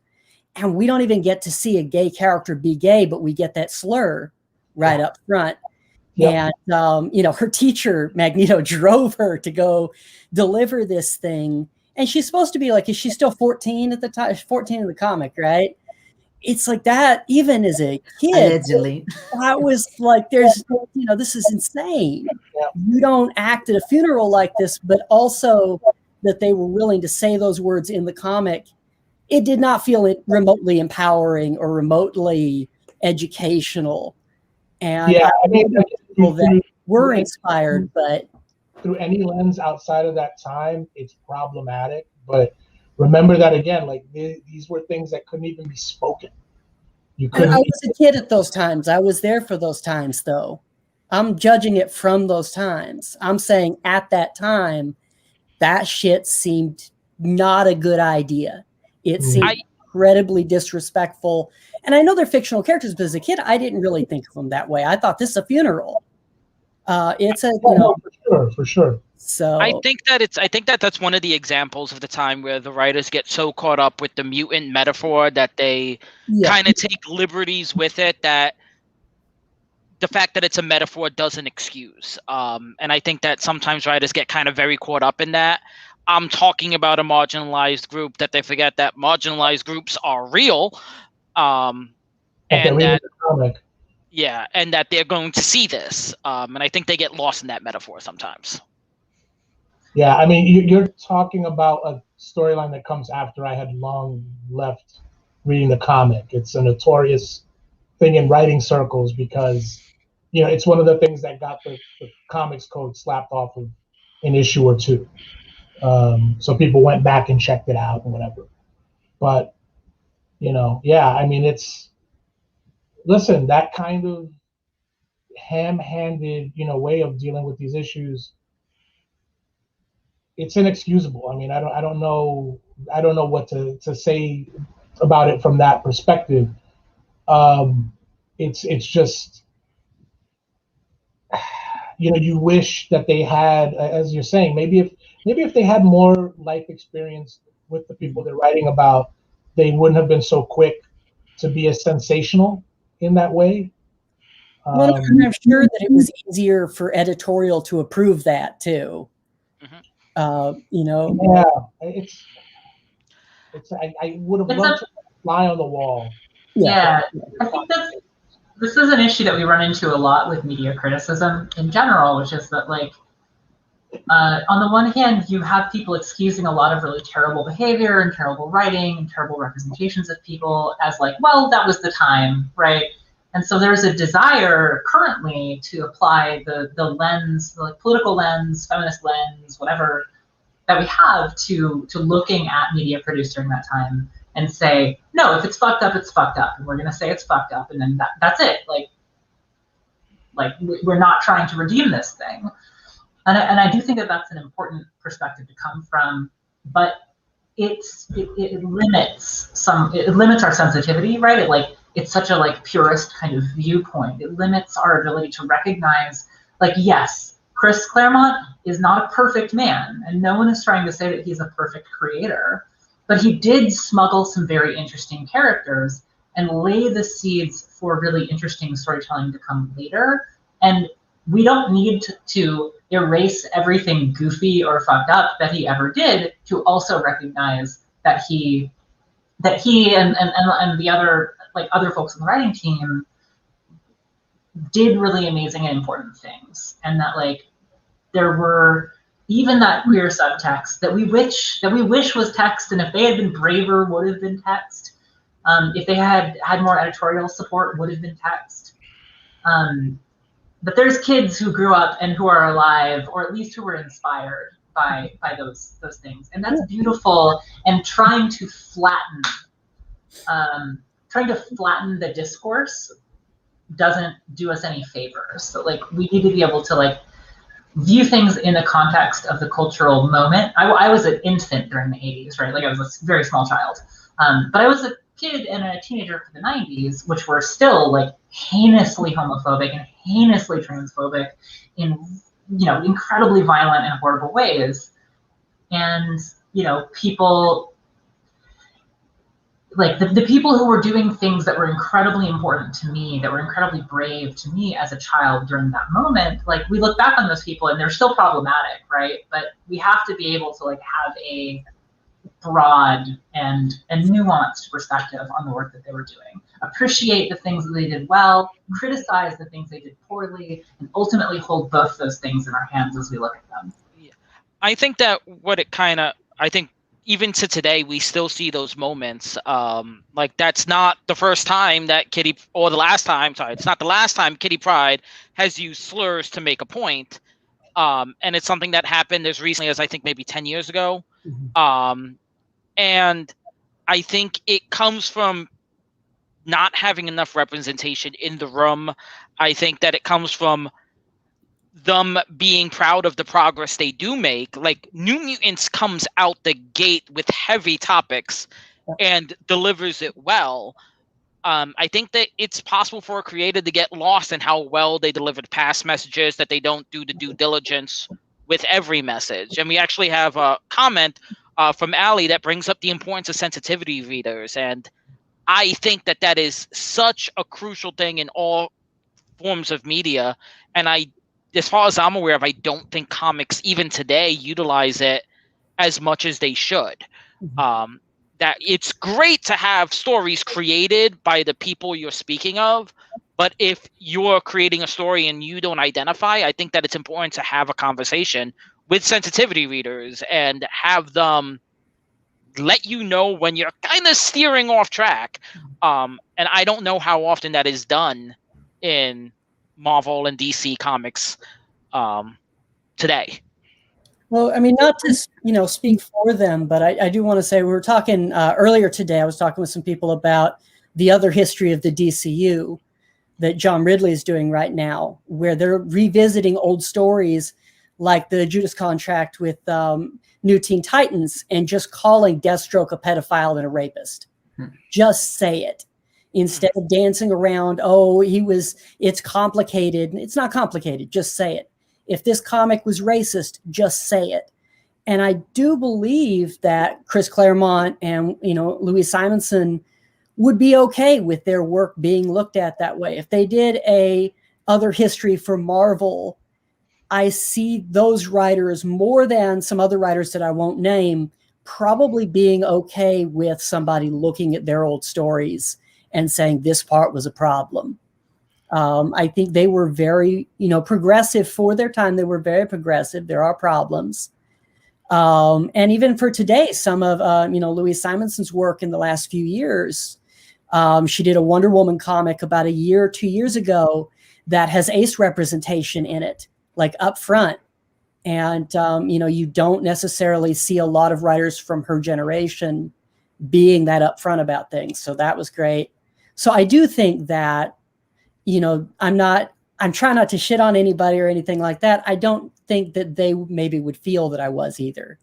And we don't even get to see a gay character be gay, but we get that slur right up front. Yep. And, her teacher, Magneto, drove her to go deliver this thing. And she's supposed to be like, is she still 14 at the time? 14 in the comic, right? it's like that, even as a kid, Allegedly. I was like, there's, this is insane. Yeah. You don't act at a funeral like this, but also that they were willing to say those words in the comic. It did not feel remotely empowering or remotely educational. And Yeah, I mean, people that were inspired, but through any lens outside of that time, it's problematic. But remember that again, like these were things that couldn't even be spoken. You couldn't. I was a kid at those times. I was there for those times, though. I'm judging it from those times. I'm saying at that time, that shit seemed not a good idea. It seemed incredibly disrespectful. And I know they're fictional characters, but as a kid, I didn't really think of them that way. I thought this is a funeral. It's a for sure. So I think that that's one of the examples of the time where the writers get so caught up with the mutant metaphor that they kind of take liberties with it, that the fact that it's a metaphor doesn't excuse. And I think that sometimes writers get kind of very caught up in that. I'm talking about a marginalized group, that they forget that marginalized groups are real. And that, and that they're going to see this. And I think they get lost in that metaphor sometimes. Yeah, I mean, you're talking about a storyline that comes after I had long left reading the comic. It's a notorious thing in writing circles because, it's one of the things that got the comics code slapped off of an issue or two. So people went back and checked it out and whatever. But, I mean, listen, that kind of ham-handed, way of dealing with these issues, it's inexcusable. I mean, I don't know what to say about it from that perspective. It's just, you wish that they had, as you're saying, maybe if they had more life experience with the people they're writing about, they wouldn't have been so quick to be as sensational in that way. Well, I'm sure that it was easier for editorial to approve that too. Yeah, I would have loved to fly on the wall. Yeah, I think this is an issue that we run into a lot with media criticism in general, which is that, like, on the one hand, you have people excusing a lot of really terrible behavior and terrible writing and terrible representations of people as, like, well, that was the time, right? And so there's a desire currently to apply the lens, the political lens, feminist lens, whatever, that we have to looking at media produced during that time and say, no, if it's fucked up, it's fucked up. And we're going to say it's fucked up. And then that's it. Like we're not trying to redeem this thing. And I do think that that's an important perspective to come from, but it limits our sensitivity, right? It's such a purist kind of viewpoint. It limits our ability to recognize, yes, Chris Claremont is not a perfect man, and no one is trying to say that he's a perfect creator, but he did smuggle some very interesting characters and lay the seeds for really interesting storytelling to come later. And we don't need to erase everything goofy or fucked up that he ever did to also recognize that he and the other folks on the writing team did really amazing and important things, and that there were even that queer subtext that we wish was text, and if they had been braver would have been text. If they had more editorial support, would have been text. But there's kids who grew up and who are alive, or at least who were inspired by those things, and that's beautiful. And trying to flatten the discourse doesn't do us any favors. So we need to be able to view things in the context of the cultural moment. I was an infant during the 80s, right? I was a very small child, but I was a kid and a teenager for the 90s, which were still heinously homophobic and heinously transphobic in incredibly violent and horrible ways. And people the people who were doing things that were incredibly important to me, that were incredibly brave to me as a child during that moment, we look back on those people and they're still problematic, right? But we have to be able to have a broad and nuanced perspective on the work that they were doing. Appreciate the things that they did well, criticize the things they did poorly, and ultimately hold both those things in our hands as we look at them. I think that I think even to today, we still see those moments. Like that's not the first time that Kitty, or the last time, sorry, it's not the last time Kitty Pryde has used slurs to make a point. And it's something that happened as recently as I think maybe 10 years ago. And I think it comes from not having enough representation in the room. I think that it comes from them being proud of the progress they do make. Like New Mutants comes out the gate with heavy topics and delivers it well. I think that it's possible for a creator to get lost in how well they delivered past messages, that they don't do the due diligence with every message. And we actually have a comment from Allie that brings up the importance of sensitivity readers. And I think that that is such a crucial thing in all forms of media. And as far as I'm aware of, I don't think comics even today utilize it as much as they should. That it's great to have stories created by the people you're speaking of, but if you're creating a story and you don't identify, I think that it's important to have a conversation with sensitivity readers and have them let you know when you're kind of steering off track. And I don't know how often that is done in Marvel and DC comics today. Well, I mean, not to speak for them, but I do want to say we were talking earlier today. I was talking with some people about the other history of the DCU that John Ridley is doing right now, where they're revisiting old stories like the Judas Contract with New Teen Titans and just calling Deathstroke a pedophile and a rapist. Just say it. Instead of dancing around, it's complicated. It's not complicated. Just say it. If this comic was racist, just say it. And I do believe that Chris Claremont and, Louise Simonson would be okay with their work being looked at that way. If they did a other history for Marvel, I see those writers more than some other writers that I won't name probably being okay with somebody looking at their old stories and saying this part was a problem. I think they were very, progressive for their time. They were very progressive. There are problems. And even for today, some of, Louise Simonson's work in the last few years, she did a Wonder Woman comic about 2 years ago that has ace representation in it, like up front. And, you don't necessarily see a lot of writers from her generation being that upfront about things. So that was great. So I do think that, I'm trying not to shit on anybody or anything like that. I don't think that they maybe would feel that I was either.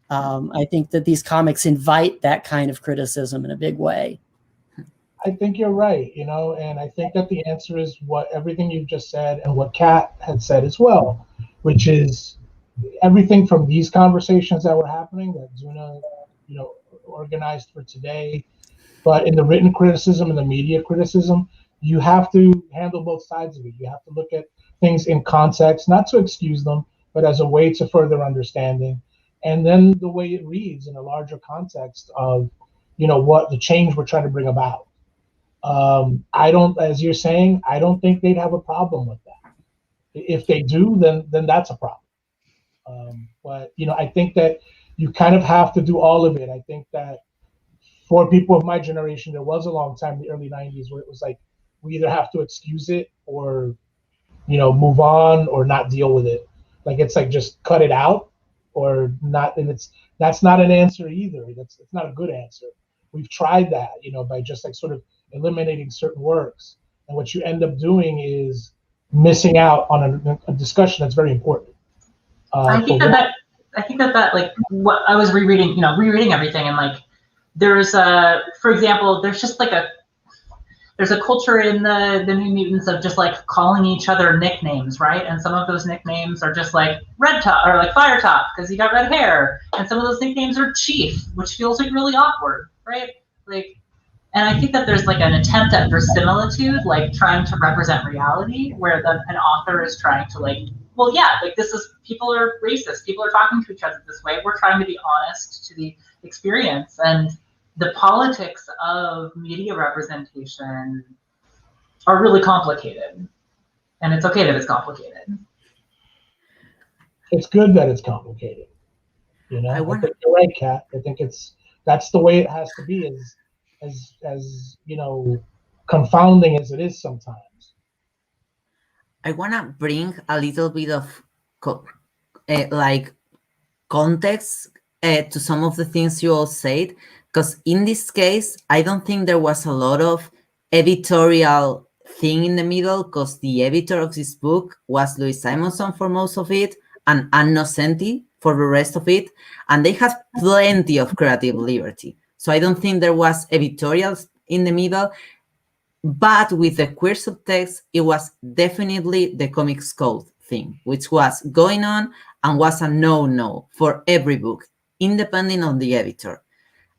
I think that these comics invite that kind of criticism in a big way. I think you're right, and I think that the answer is everything you've just said and what Kat had said as well, which is everything from these conversations that were happening that Zuna, organized for today, but in the written criticism and the media criticism, you have to handle both sides of it. You have to look at things in context, not to excuse them, but as a way to further understanding. And then the way it reads in a larger context of, what the change we're trying to bring about. As you're saying, I don't think they'd have a problem with that. If they do, then that's a problem. But I think that you kind of have to do all of it. I think that for people of my generation, there was a long time in the early 90s where it was like, we either have to excuse it or, move on or not deal with it. Like, it's like, just cut it out or not. And that's not an answer either. It's not a good answer. We've tried that, by just like sort of eliminating certain works. And what you end up doing is missing out on a discussion that's very important. I think that like what I was rereading everything, and like there's for example, there's just like there's a culture in the New Mutants of just like calling each other nicknames, right? And some of those nicknames are just like Red Top or like Fire Top because he got red hair, and some of those nicknames are Chief, which feels like really awkward, right? Like, and I think that there's like an attempt at verisimilitude, like trying to represent reality, where an author is trying to like well, yeah, like people are racist. People are talking to each other this way. We're trying to be honest to the experience, and the politics of media representation are really complicated, and it's okay that it's complicated. It's good that it's complicated. You know, I think you're right, Kat. I think that's the way it has to be, as you know, confounding as it is sometimes. I want to bring a little bit of like context to some of the things you all said, because in this case, I don't think there was a lot of editorial thing in the middle, because the editor of this book was Louise Simonson for most of it, and Ann Nocenti for the rest of it, and they had plenty of creative liberty. So I don't think there was editorials in the middle. But with the queer subtext, it was definitely the Comics Code thing, which was going on and was a no-no for every book, independent of the editor.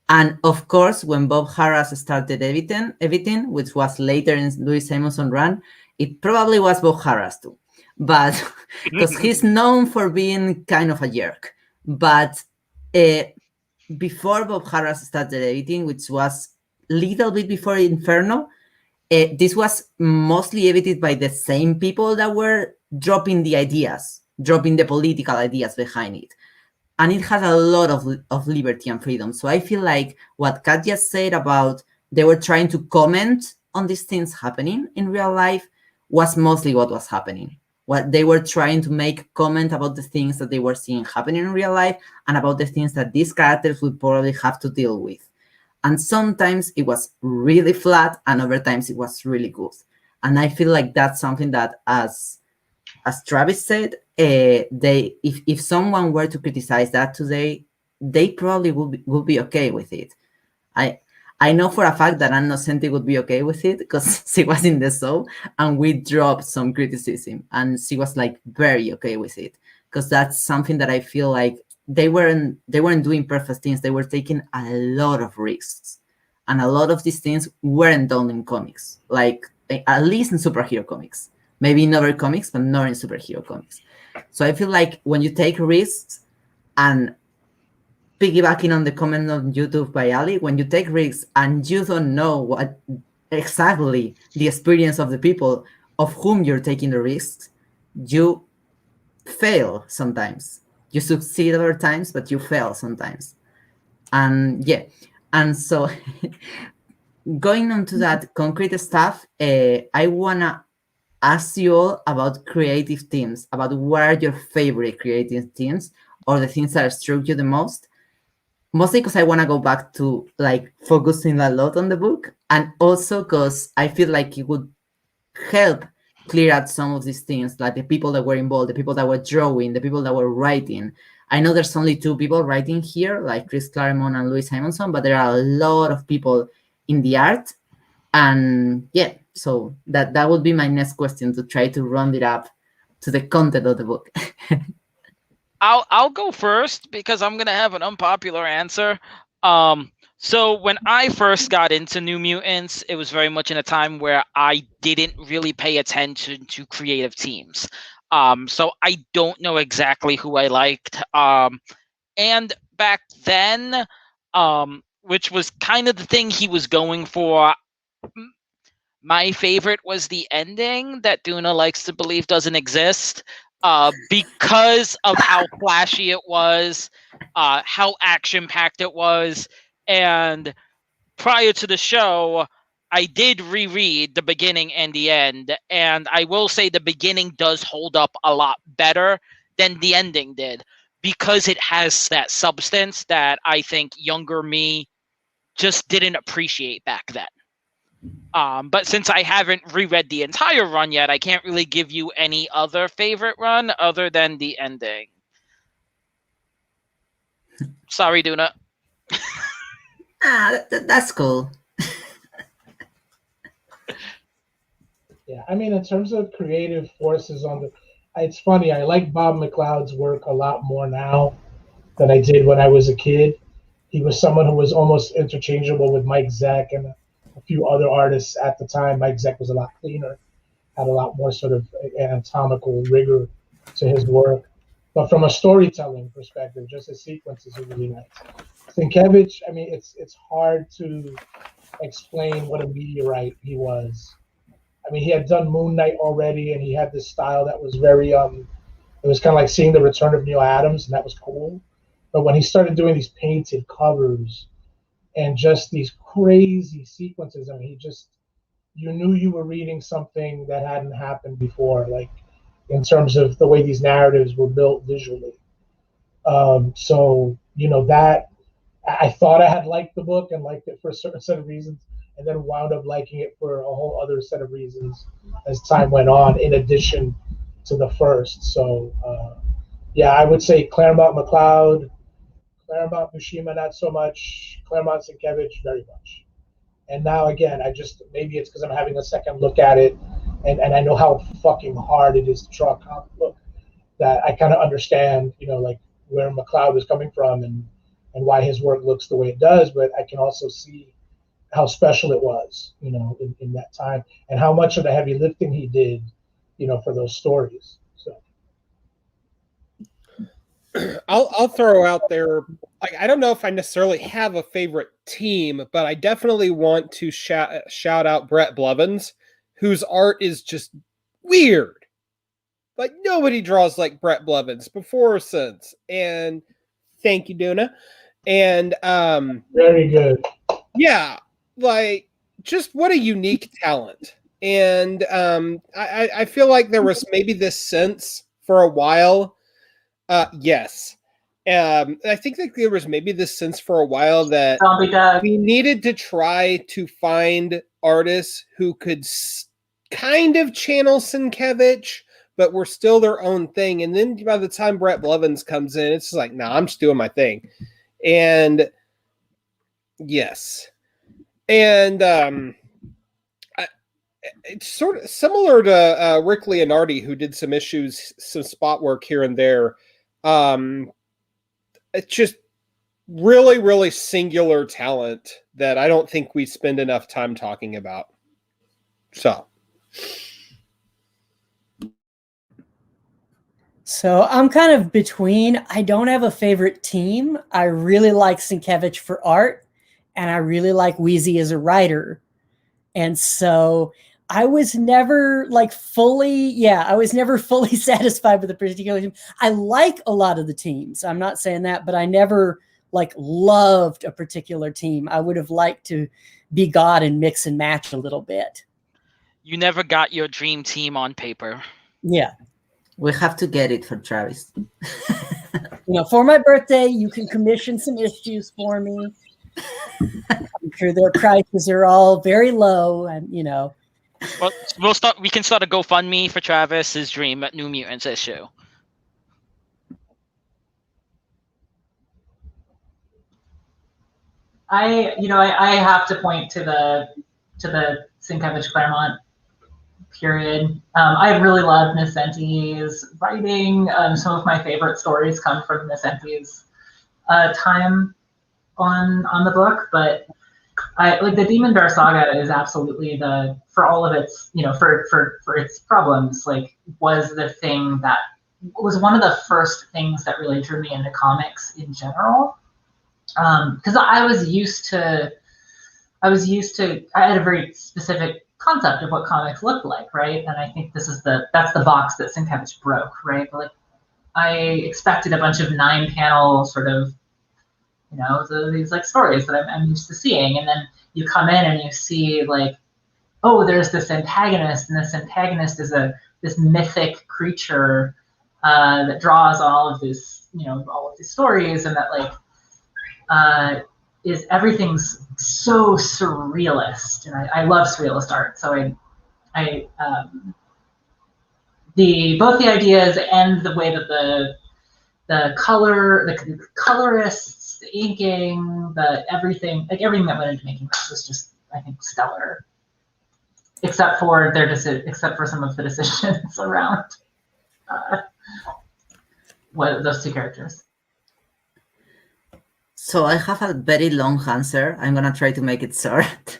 And of course, when Bob Harras started editing, which was later in Louise Simonson run, it probably was Bob Harras too. But because he's known for being kind of a jerk. But before Bob Harras started editing, which was a little bit before Inferno, this was mostly edited by the same people that were dropping the ideas, dropping the political ideas behind it. And it had a lot of liberty and freedom. So I feel like what Kat just said about they were trying to comment on these things happening in real life was mostly what was happening. What they were trying to make comment about the things that they were seeing happening in real life and about the things that these characters would probably have to deal with. And sometimes it was really flat, and other times it was really good. And I feel like that's something that, as Travis said, if someone were to criticize that today, they probably would be okay with it. I know for a fact that Ann Nocenti would be okay with it because she was in the show, and we dropped some criticism, and she was like very okay with it, because that's something that I feel like they weren't doing perfect things. They were taking a lot of risks, and a lot of these things weren't done in comics, like at least in superhero comics. Maybe in other comics, but not in superhero comics. So I feel like when you take risks, and piggybacking on the comment on YouTube by Ali, when you take risks and you don't know what exactly the experience of the people of whom you're taking the risks, you fail sometimes. You succeed other times, but you fail sometimes. And yeah, and so going on to that concrete stuff, I wanna ask you all about creative teams, about what are your favorite creative teams or the things that struck you the most. Mostly because I want to go back to like focusing a lot on the book, and also because I feel like it would help clear out some of these things, like the people that were involved, the people that were drawing, the people that were writing. I know there's only 2 people writing here, like Chris Claremont and Louise Simonson, but there are a lot of people in the art. And yeah, so that would be my next question, to try to round it up to the content of the book. I'll go first because I'm gonna have an unpopular answer. So when I first got into New Mutants, it was very much in a time where I didn't really pay attention to creative teams. So I don't know exactly who I liked. And back then, which was kind of the thing he was going for, my favorite was the ending that Duna likes to believe doesn't exist, because of how flashy it was, how action-packed it was. And prior to the show, I did reread the beginning and the end, and I will say the beginning does hold up a lot better than the ending did, because it has that substance that I think younger me just didn't appreciate back then. But since I haven't reread the entire run yet, I can't really give you any other favorite run other than the ending. Sorry, Duna. That's cool. Yeah, I mean, in terms of creative forces it's funny, I like Bob McLeod's work a lot more now than I did when I was a kid. He was someone who was almost interchangeable with Mike Zeck and a few other artists at the time. Mike Zeck was a lot cleaner, had a lot more sort of anatomical rigor to his work. But from a storytelling perspective, just his sequences are really nice. Sienkiewicz, I mean, it's hard to explain what a meteorite he was. I mean, he had done Moon Knight already, and he had this style that was very, it was kind of like seeing the return of Neil Adams, and that was cool. But when he started doing these painted covers and just these crazy sequences, I mean, you knew you were reading something that hadn't happened before, like in terms of the way these narratives were built visually. So, you know, that I thought I had liked the book and liked it for a certain set of reasons, and then wound up liking it for a whole other set of reasons as time went on, in addition to the first. So, yeah, I would say Claremont McLeod, Claremont Buscema not so much, Claremont Sienkiewicz very much. And now again, maybe it's because I'm having a second look at it, and I know how fucking hard it is to draw a comic book, that I kind of understand, you know, like where McLeod is coming from and why his work looks the way it does, but I can also see how special it was, you know, in that time, and how much of the heavy lifting he did, you know, for those stories. So I'll throw out there, like, I don't know if I necessarily have a favorite team, but I definitely want to shout out Bret Blevins, whose art is just weird. Like, nobody draws like Bret Blevins before or since. And thank you, Duna. And very good. Yeah, like, just what a unique talent. And I feel like there was maybe this sense for a while. Yes. I think that there was maybe this sense for a while that we needed to try to find artists who could kind of channel Sienkiewicz, but were still their own thing. And then by the time Bret Blevins comes in, it's like, nah, I'm just doing my thing. And yes. And it's sort of similar to Rick Leonardi, who did some spot work here and there. It's just really, really singular talent that I don't think we spend enough time talking about. So I'm kind of between. I don't have a favorite team. I really like Sienkiewicz for art, and I really like Weezy as a writer. And so I was never fully satisfied with a particular team. I like a lot of the teams. I'm not saying that, but I never loved a particular team. I would have liked to be God and mix and match a little bit. You never got your dream team on paper. Yeah. We have to get it for Travis. For my birthday, you can commission some issues for me. I'm sure their prices are all very low, and Well, we can start a GoFundMe for Travis's dream at New Mutants issue. I have to point to the Sienkiewicz Claremont period. I really love Nesenti's writing. Some of my favorite stories come from Nesenti's time on the book, but I like the Demon Bear Saga is absolutely for all of its, for its problems, was the thing that was one of the first things that really drew me into comics in general. Because I had a very specific concept of what comics looked like, right? And I think that's the box that Sienkiewicz broke, right? But I expected a bunch of 9-panel sort of, these stories that I'm used to seeing, and then you come in and you see oh, there's this antagonist, and this antagonist is this mythic creature that draws all of these stories, and that everything's so surrealist, and I love surrealist art. So both the ideas and the way that the colorists, the inking, everything that went into making this was just, I think, stellar. Except for some of the decisions around those two characters. So I have a very long answer. I'm gonna try to make it short.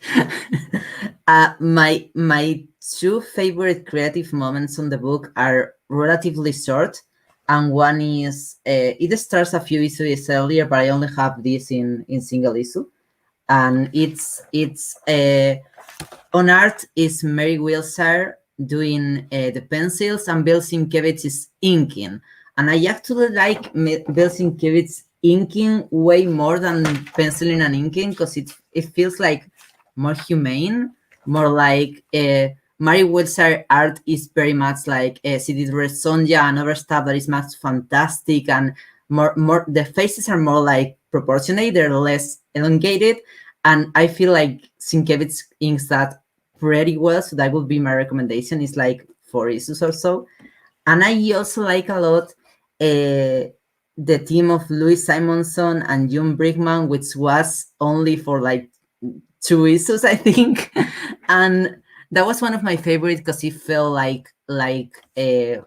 My two favorite creative moments on the book are relatively short, and one is it starts a few issues earlier, but I only have this in single issue, and it's on art is Mary Wilshire doing the pencils, and Bill Sienkiewicz is inking. And I actually like Bill Sienkiewicz inking way more than penciling and inking, because it feels like more humane, more like Mary Wilshire art is very much like City Dress Sonja and other stuff that is much fantastic, and more the faces are more like proportionate, they're less elongated, and I feel like Sienkiewicz inks that pretty well, so that would be my recommendation. It's like 4 issues or so. And I also like a lot the team of Louise Simonson and June Brigman, which was only for like 2 issues, I think. And that was one of my favorites because it felt like I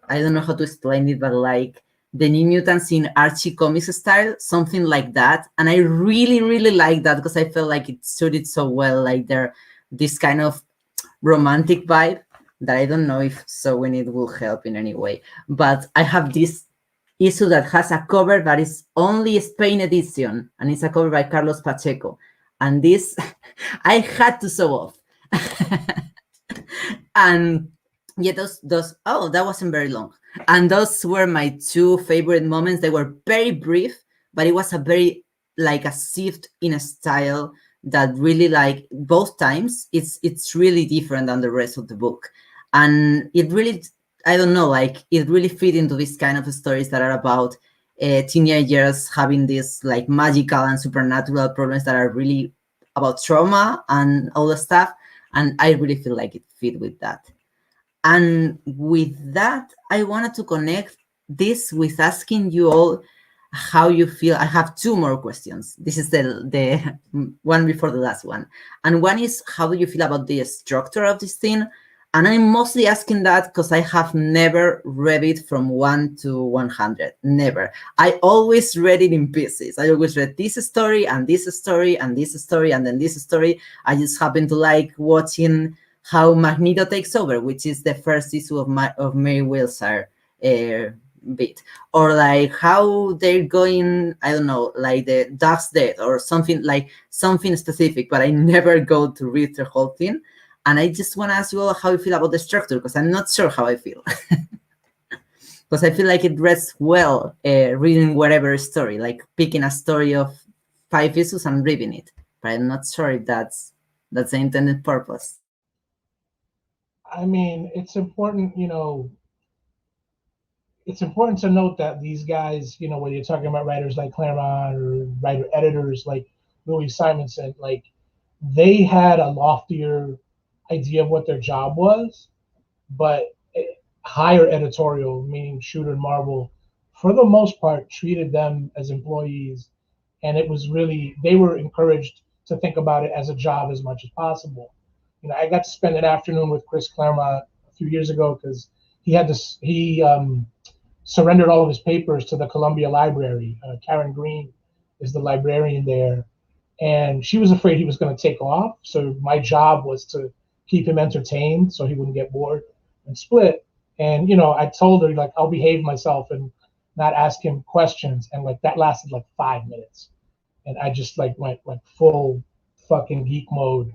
don't know how to explain it, but like the New Mutants in Archie Comics style, something like that. And I really, really like that because I felt like it suited so well, like they're this kind of romantic vibe that I don't know if sewing it will help in any way. But I have this issue that has a cover that is only Spain edition, and it's a cover by Carlos Pacheco. And this, I had to sew off. And yeah, those, oh, that wasn't very long. And those were my 2 favorite moments. They were very brief, but it was a very, like a shift in a style that really, like, both times, it's really different than the rest of the book. And it really, I don't know, like, it really fit into this kind of stories that are about teenagers having these, like, magical and supernatural problems that are really about trauma and all the stuff. And I really feel like it fit with that. And with that, I wanted to connect this with asking you all how you feel. I have 2 more questions. This is the one before the last one. And one is, how do you feel about the structure of this thing? And I'm mostly asking that because I have never read it from 1 to 100. Never. I always read it in pieces. I always read this story and this story and this story and then this story. I just happen to like watching how Magneto takes over, which is the first issue of Mary Wilshire bit, or like how they're going, I don't know, like the Dog's Dead or something, like something specific, but I never go to read the whole thing. And I just want to ask you all how you feel about the structure, because I'm not sure how I feel. Because I feel like it rests well reading whatever story, like picking a story of 5 issues and reading it. But I'm not sure if that's the intended purpose. I mean, it's important, it's important to note that these guys, when you're talking about writers like Claremont or writer editors like Louise Simonson, like, they had a loftier idea of what their job was, but higher editorial, meaning Shooter and Marvel, for the most part, treated them as employees. And it was really, they were encouraged to think about it as a job as much as possible. I got to spend an afternoon with Chris Claremont a few years ago because he surrendered all of his papers to the Columbia Library. Karen Green is the librarian there. And she was afraid he was going to take off. So my job was to keep him entertained so he wouldn't get bored and split. And, I told her, like, I'll behave myself and not ask him questions. And like that lasted like 5 minutes. And I just like went like full fucking geek mode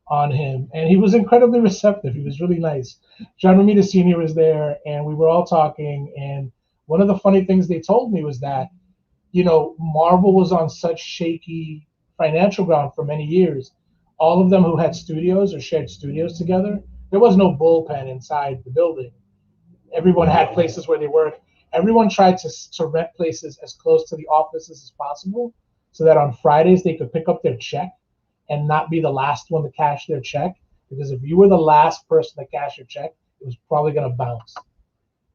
on him. And he was incredibly receptive. He was really nice. John Romita Sr. was there and we were all talking. And one of the funny things they told me was that, Marvel was on such shaky financial ground for many years. All of them who had studios or shared studios together, there was no bullpen inside the building. Everyone had places where they worked. Everyone tried to rent places as close to the offices as possible so that on Fridays they could pick up their check and not be the last one to cash their check. Because if you were the last person to cash your check, it was probably going to bounce.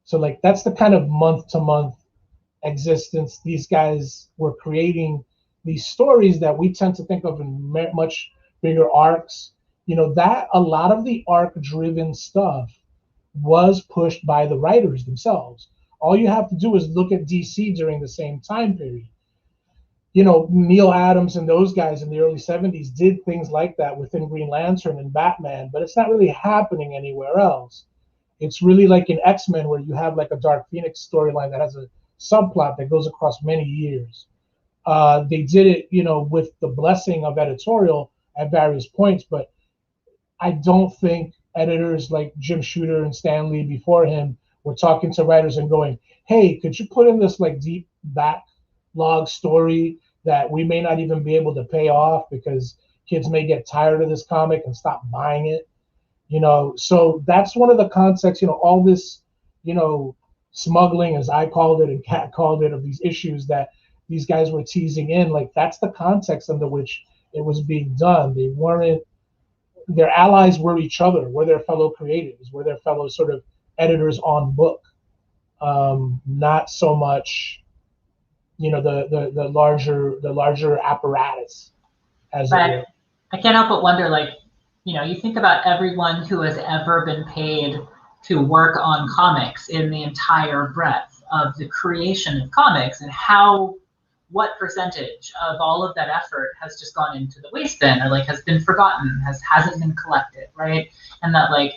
So like that's the kind of month-to-month existence these guys were creating. These stories that we tend to think of in much bigger arcs, that a lot of the arc-driven stuff was pushed by the writers themselves. All you have to do is look at DC during the same time period. Neil Adams and those guys in the early 70s did things like that within Green Lantern and Batman, but it's not really happening anywhere else. It's really like in X-Men, where you have like a Dark Phoenix storyline that has a subplot that goes across many years. They did it, with the blessing of editorial at various points, but I don't think editors like Jim Shooter and Stan Lee before him were talking to writers and going, hey, could you put in this like deep backlog story that we may not even be able to pay off because kids may get tired of this comic and stop buying it? So that's one of the contexts, all this, smuggling, as I called it and Kat called it, of these issues that these guys were teasing in, like that's the context under which it was being done. They weren't, their allies were each other, were their fellow creatives, were their fellow sort of editors on book. Not so much, the larger apparatus, as it were. I can't help but wonder, like, you think about everyone who has ever been paid to work on comics in the entire breadth of the creation of comics, and what percentage of all of that effort has just gone into the waste bin, or like has been forgotten, hasn't been collected, right? And that like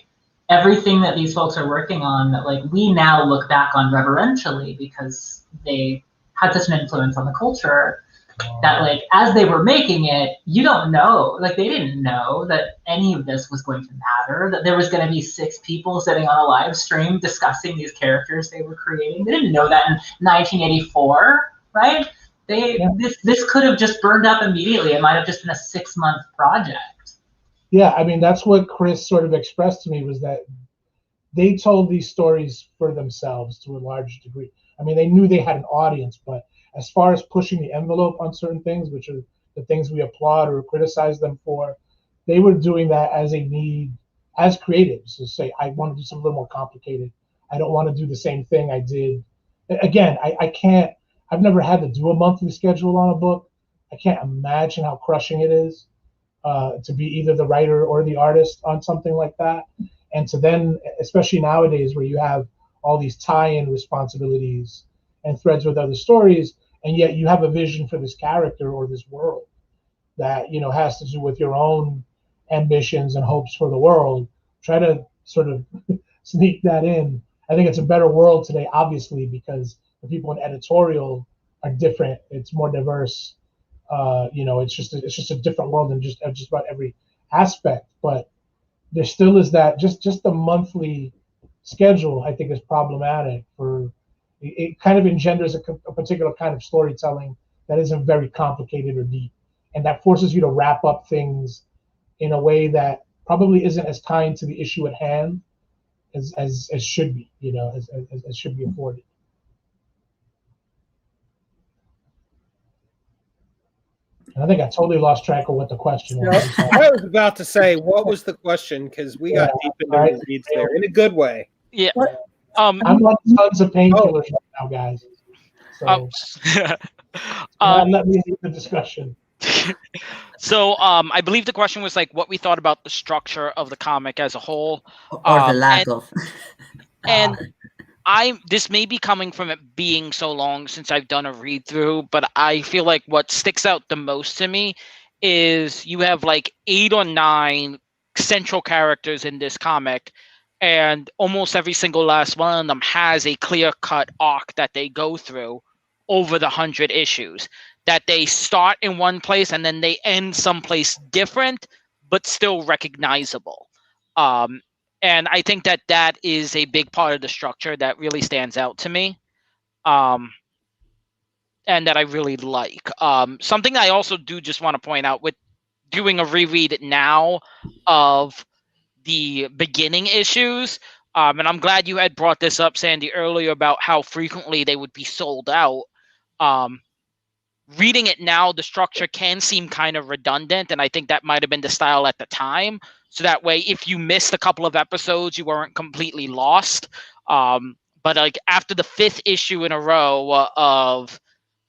everything that these folks are working on, that like we now look back on reverentially because they had such an influence on the culture, that like as they were making it, you don't know, like they didn't know that any of this was going to matter, that there was going to be 6 people sitting on a live stream discussing these characters they were creating. They didn't know that in 1984, right? This could have just burned up immediately. It might have just been a 6-month project. Yeah, I mean, that's what Chris sort of expressed to me, was that they told these stories for themselves to a large degree. I mean, they knew they had an audience, but as far as pushing the envelope on certain things, which are the things we applaud or criticize them for, they were doing that as a need, as creatives, to say, I want to do something a little more complicated. I don't want to do the same thing I did. Again, I've never had to do a monthly schedule on a book. I can't imagine how crushing it is to be either the writer or the artist on something like that. And to then, especially nowadays where you have all these tie-in responsibilities and threads with other stories, and yet you have a vision for this character or this world that has to do with your own ambitions and hopes for the world. Try to sort of sneak that in. I think it's a better world today, obviously, because the people in editorial are different. It's more diverse. It's just a different world in just about every aspect. But there still is that just the monthly schedule, I think, is problematic. For it kind of engenders a particular kind of storytelling that isn't very complicated or deep, and that forces you to wrap up things in a way that probably isn't as kind to the issue at hand as should be, as should be afforded. And I think I totally lost track of what the question was. I was about to say, what was the question? Because we got deep into the weeds there in a good way. Yeah. I'm on tons of painkillers right now, guys. So let me leave the discussion. So I believe the question was like what we thought about the structure of the comic as a whole, or the lack of. And this may be coming from it being so long since I've done a read through, but I feel like what sticks out the most to me is you have like 8 or 9 central characters in this comic, and almost every single last one of them has a clear-cut arc that they go through over the 100 issues, that they start in one place and then they end someplace different, but still recognizable. And I think that is a big part of the structure that really stands out to me, and that I really like. Something I also do just want to point out with doing a reread now of the beginning issues, and I'm glad you had brought this up, Sandy, earlier about how frequently they would be sold out. Reading it now, the structure can seem kind of redundant, and I think that might have been the style at the time. So that way, if you missed a couple of episodes, you weren't completely lost. But like after the 5th issue in a row of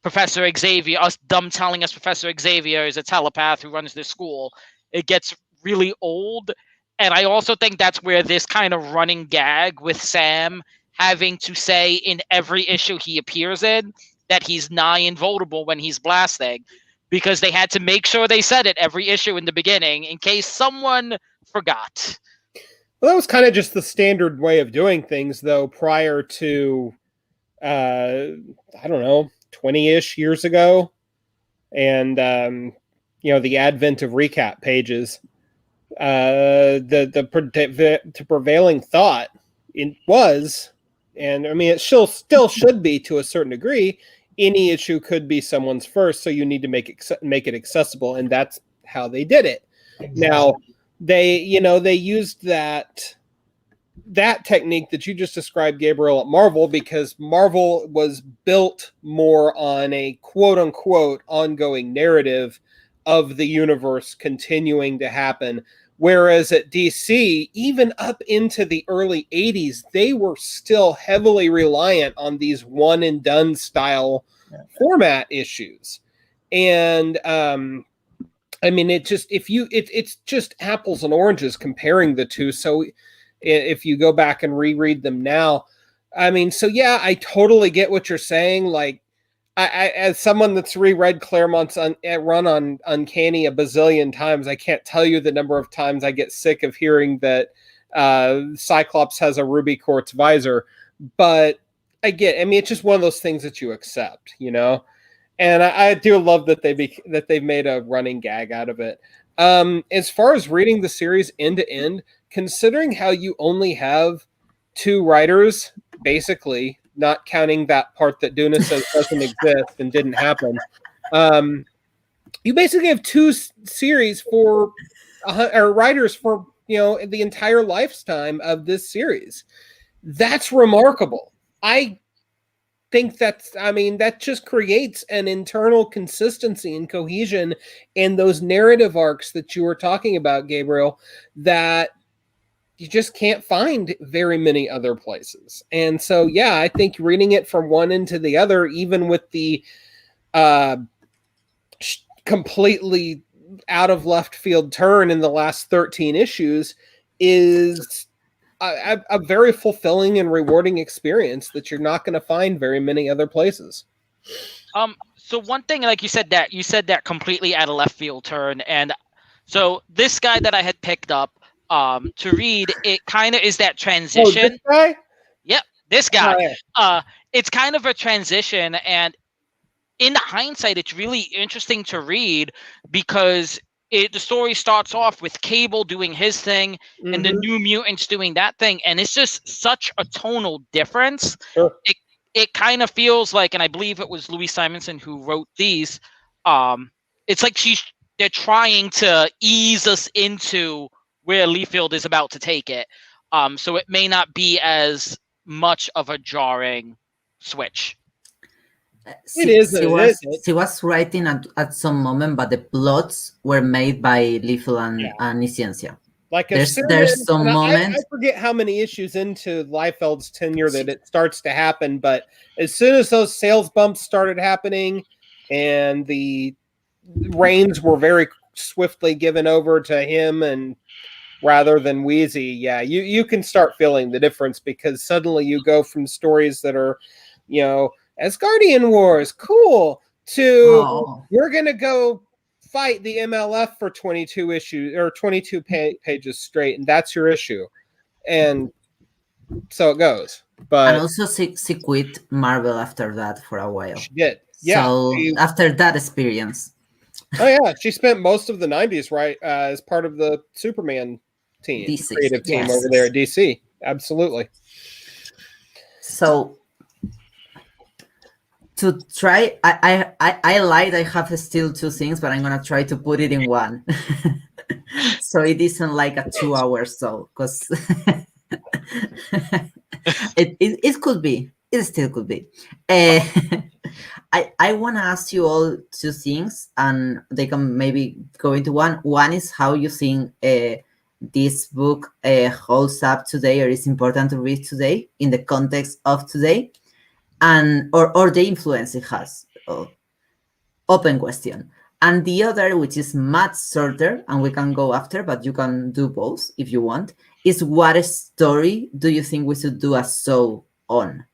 Professor Xavier, us telling us Professor Xavier is a telepath who runs this school, it gets really old. And I also think that's where this kind of running gag with Sam having to say in every issue he appears in that he's nigh invulnerable when he's blasting, because they had to make sure they said it every issue in the beginning in case someone forgot. Well, that was kind of just the standard way of doing things, though, prior to, I don't know, 20-ish years ago. And, the advent of recap pages. The prevailing thought was, and I mean, it still should be to a certain degree, any issue could be someone's first, so you need to make it accessible, and that's how they did it. Exactly. Now, they used that technique that you just described, Gabriel, at Marvel, because Marvel was built more on a quote-unquote ongoing narrative of the universe continuing to happen. Whereas at DC, even up into the early 80s, they were still heavily reliant on these one and done style format issues. And I mean, it's just apples and oranges comparing the two. So if you go back and reread them now, I mean, so yeah, I totally get what you're saying. Like, I as someone that's reread Claremont's run on Uncanny a bazillion times, I can't tell you the number of times I get sick of hearing that Cyclops has a ruby quartz visor. But I mean, it's just one of those things that you accept, And I do love that they've made a running gag out of it. As far as reading the series end to end, considering how you only have 2 writers, basically, not counting that part that Duna says doesn't exist and didn't happen, you basically have 2 series for or writers for the entire lifetime of this series. That's remarkable. I think that just creates an internal consistency and cohesion in those narrative arcs that you were talking about, Gabriel, that you just can't find very many other places. And so, yeah, I think reading it from one end to the other, even with the completely out of left field turn in the last 13 issues, is a very fulfilling and rewarding experience that you're not going to find very many other places. So one thing, like you said that completely out of left field turn. And so this guy that I had picked up to read, it kind of is that transition. Oh, this guy? Yep, this guy. Oh, yeah. It's kind of a transition, and in hindsight, it's really interesting to read because the story starts off with Cable doing his thing and the New Mutants doing that thing, and it's just such a tonal difference. Sure. It kind of feels like, and I believe it was Louise Simonson who wrote these. It's like they're trying to ease us into where Liefeld is about to take it. So it may not be as much of a jarring switch. She was writing at some moment, but the plots were made by Liefeld and Niciencia. Like there's some moments. I forget how many issues into Liefeld's tenure that it starts to happen, but as soon as those sales bumps started happening and the reins were very swiftly given over to him and rather than Wheezy, you can start feeling the difference, because suddenly you go from stories that are, Asgardian Wars, cool, to we're going to go fight the MLF for 22 issues or 22 pages straight, and that's your issue. And so it goes. But and also she quit Marvel after that for a while. She did. Yeah. So after that experience. Oh yeah, she spent most of the 90s as part of the Superman team, DC, creative team over there at DC. Absolutely. So to try, I lied. I have still 2 things, but I'm gonna try to put it in one, so it isn't like a 2 hours. So, because it could be, it still could be. I want to ask you all 2 things, and they can maybe go into one. One is how you think this book holds up today, or is important to read today in the context of today, and or the influence it has. Open question. And the other, which is much shorter, and we can go after, but you can do both if you want, is what story do you think we should do a show on?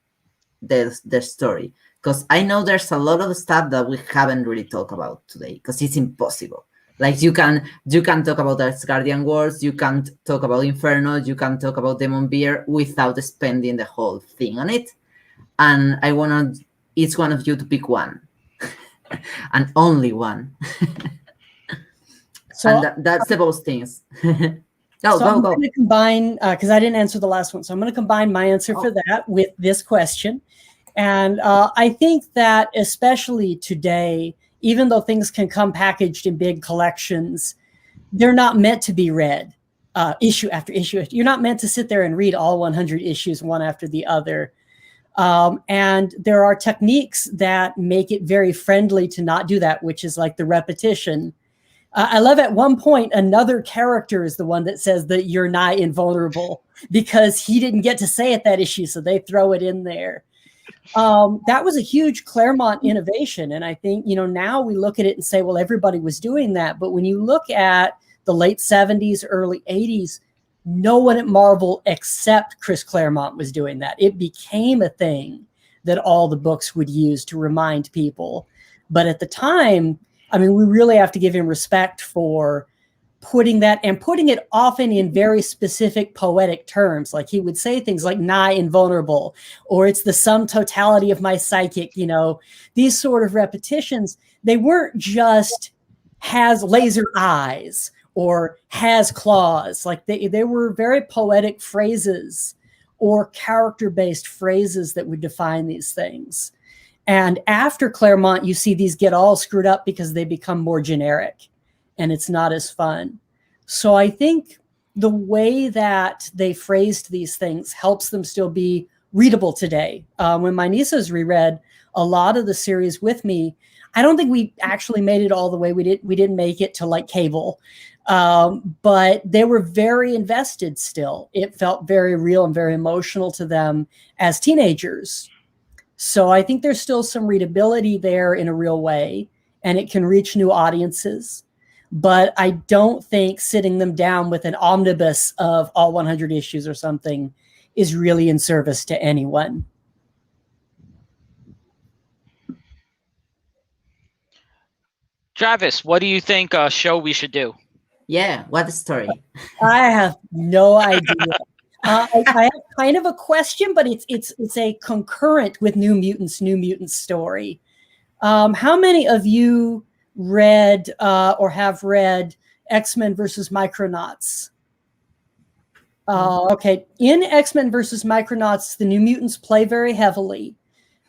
the story, because I know there's a lot of stuff that we haven't really talked about today, because it's impossible. Like you can talk about Asgardian Wars, you can't talk about Inferno, you can talk about Demon Beer without spending the whole thing on it. And I want each one of you to pick one, and only one. So and that's the both things. I'm going to combine, because I didn't answer the last one, so I'm going to combine my answer for that with this question. And I think that especially today, even though things can come packaged in big collections, they're not meant to be read issue after issue. You're not meant to sit there and read all 100 issues one after the other. And there are techniques that make it very friendly to not do that, which is like the repetition. I love at one point, another character is the one that says that you're nigh invulnerable because he didn't get to say it that issue, so they throw it in there. That was a huge Claremont innovation. And I think, now we look at it and say, well, everybody was doing that. But when you look at the late 70s, early 80s, no one at Marvel except Chris Claremont was doing that. It became a thing that all the books would use to remind people. But at the time, I mean, we really have to give him respect for putting that, and putting it often in very specific poetic terms. Like he would say things like nigh invulnerable, or it's the sum totality of my psychic, these sort of repetitions. They weren't just has laser eyes or has claws. Like they were very poetic phrases or character-based phrases that would define these things. And after Claremont, you see these get all screwed up because they become more generic and it's not as fun. So I think the way that they phrased these things helps them still be readable today. When my nieces reread a lot of the series with me, I don't think we actually made it all the way. We didn't make it to like Cable, but they were very invested still. It felt very real and very emotional to them as teenagers. So I think there's still some readability there in a real way, and it can reach new audiences. But I don't think sitting them down with an omnibus of all 100 issues or something is really in service to anyone. Travis, what do you think show we should do? Yeah, what story? I have no idea. I have kind of a question, but it's a concurrent with New Mutants story. How many of you read or have read X-Men versus Micronauts? Okay, in X-Men versus Micronauts, the New Mutants play very heavily.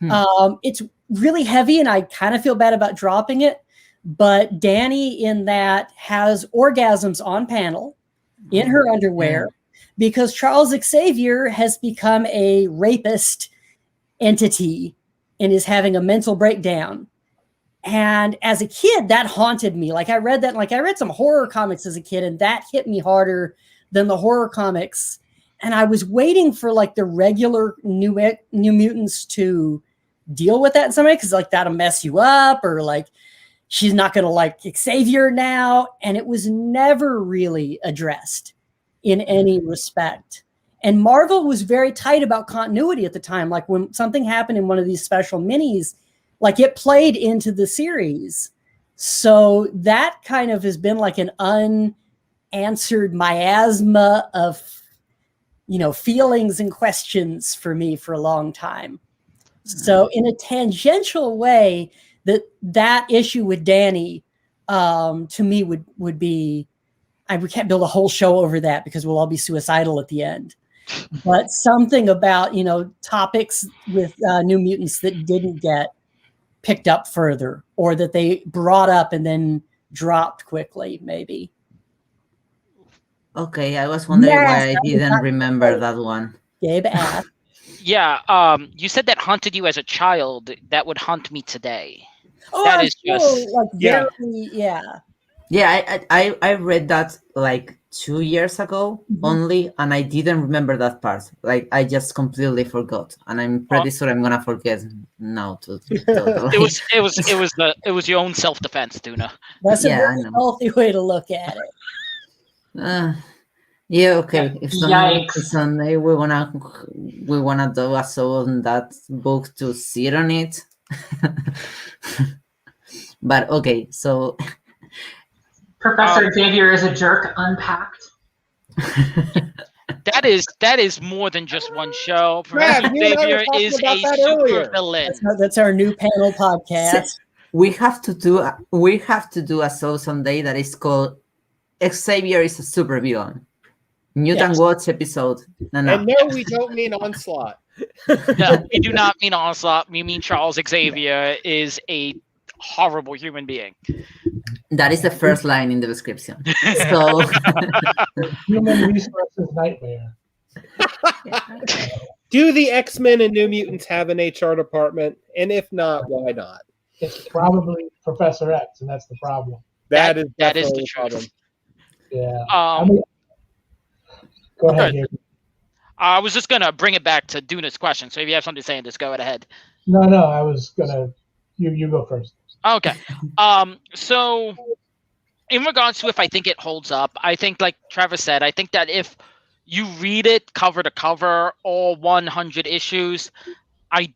It's really heavy, and I kind of feel bad about dropping it. But Danny in that has orgasms on panel in her underwear. Because Charles Xavier has become a rapist entity and is having a mental breakdown. And as a kid, that haunted me. Like I read some horror comics as a kid, and that hit me harder than the horror comics. And I was waiting for like the regular New Mutants to deal with that in some way, because like that'll mess you up, or like she's not going to like Xavier now. And it was never really addressed in any respect. And Marvel was very tight about continuity at the time. Like when something happened in one of these special minis, like it played into the series. So that kind of has been like an unanswered miasma of, feelings and questions for me for a long time. So in a tangential way, that issue with Danny, to me would be, we can't build a whole show over that because we'll all be suicidal at the end. But something about, topics with New Mutants that didn't get picked up further, or that they brought up and then dropped quickly, maybe. Okay, I was wondering why I didn't remember that one. Gabe asked. Yeah, you said that haunted you as a child. That would haunt me today. Oh, that is just yeah. Yeah, I read that like 2 years ago only, and I didn't remember that part. Like I just completely forgot, and I'm pretty sure I'm gonna forget now too. It was your own self-defense, Duna. That's a very healthy way to look at it. Yeah, okay. If Yikes. someday we wanna do a show on that book to sit on it. But okay, so Professor Xavier is a jerk unpacked. That is more than just one show. Brad, Professor you and I were Xavier talking is about a that super earlier. villain. That's our new panel podcast. we have to do a show someday that is called Xavier is a super villain. Mutant Yes. Watch episode. No. And no, we don't mean Onslaught. No, we do not mean Onslaught. We mean Charles Xavier is a horrible human being. That is the first line in the description. So Human resources nightmare. Do the X-Men and New Mutants have an HR department? And if not, why not? It's probably Professor X, and that's the problem. That is definitely the problem. truth. Yeah. Go ahead, Gabe. I was just gonna bring it back to Duna's question. So if you have something to say, just go right ahead. No, I was gonna. You go first. Okay. So in regards to if I think it holds up, I think like Trevor said, I think that if you read it cover to cover, all 100 issues, I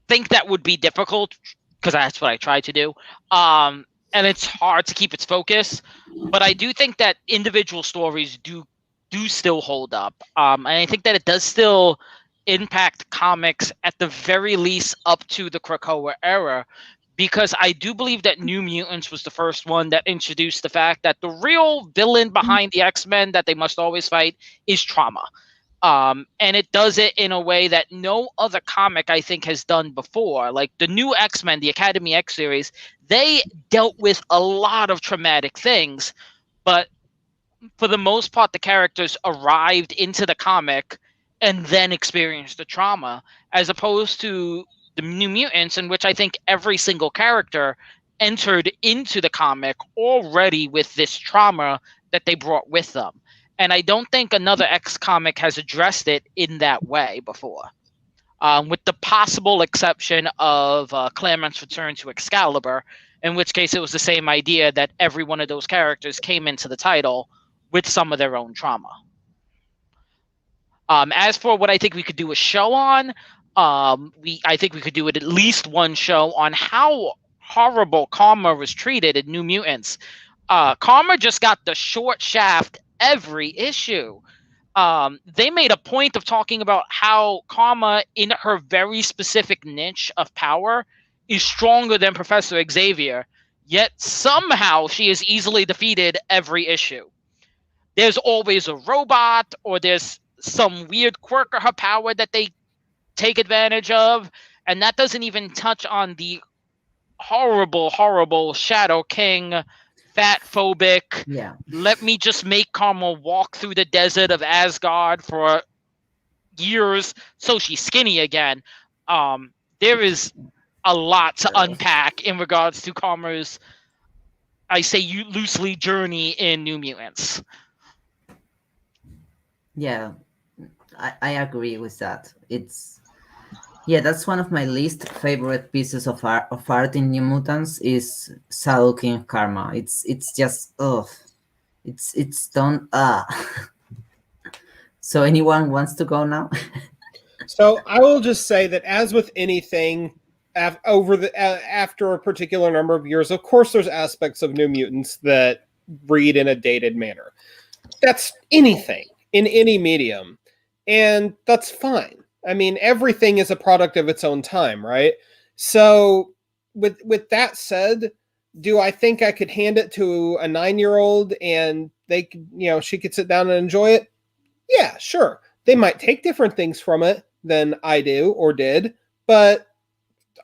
think that would be difficult because that's what I tried to do. And it's hard to keep its focus. But I do think that individual stories do still hold up. And I think that it does still impact comics at the very least up to the Krakoa era, because I do believe that New Mutants was the first one that introduced the fact that the real villain behind the X-Men that they must always fight is trauma. And it does it in a way that no other comic, I think, has done before. Like the new X-Men, the Academy X series, they dealt with a lot of traumatic things, but for the most part, the characters arrived into the comic and then experienced the trauma, as opposed to the New Mutants, in which I think every single character entered into the comic already with this trauma that they brought with them. And I don't think another X comic has addressed it in that way before. With the possible exception of Claremont's return to Excalibur, in which case it was the same idea that every one of those characters came into the title with some of their own trauma. As for what I think we could do a show on, I think we could do at least one show on how horrible Karma was treated in New Mutants. Karma just got the short shaft every issue. They made a point of talking about how Karma, in her very specific niche of power, is stronger than Professor Xavier, yet somehow she is easily defeated every issue. There's always a robot, or there's some weird quirk of her power that they take advantage of, and that doesn't even touch on the horrible Shadow King, fat phobic. yeah. Let me just make Karma walk through the desert of Asgard for years so she's skinny again. There is a lot to unpack in regards to Karma's, I say loosely, journey in New Mutants. Yeah, I agree with that. That's one of my least favorite pieces of art in New Mutants is Shadow King Karma. It's just it's done. So anyone wants to go now? So I will just say that, as with anything, after a particular number of years, of course, there's aspects of New Mutants that read in a dated manner. That's anything in any medium, and that's fine. I mean, everything is a product of its own time, right? So with that said, do I think I could hand it to a 9-year-old and they could, she could sit down and enjoy it? Yeah, sure. They might take different things from it than I do or did, but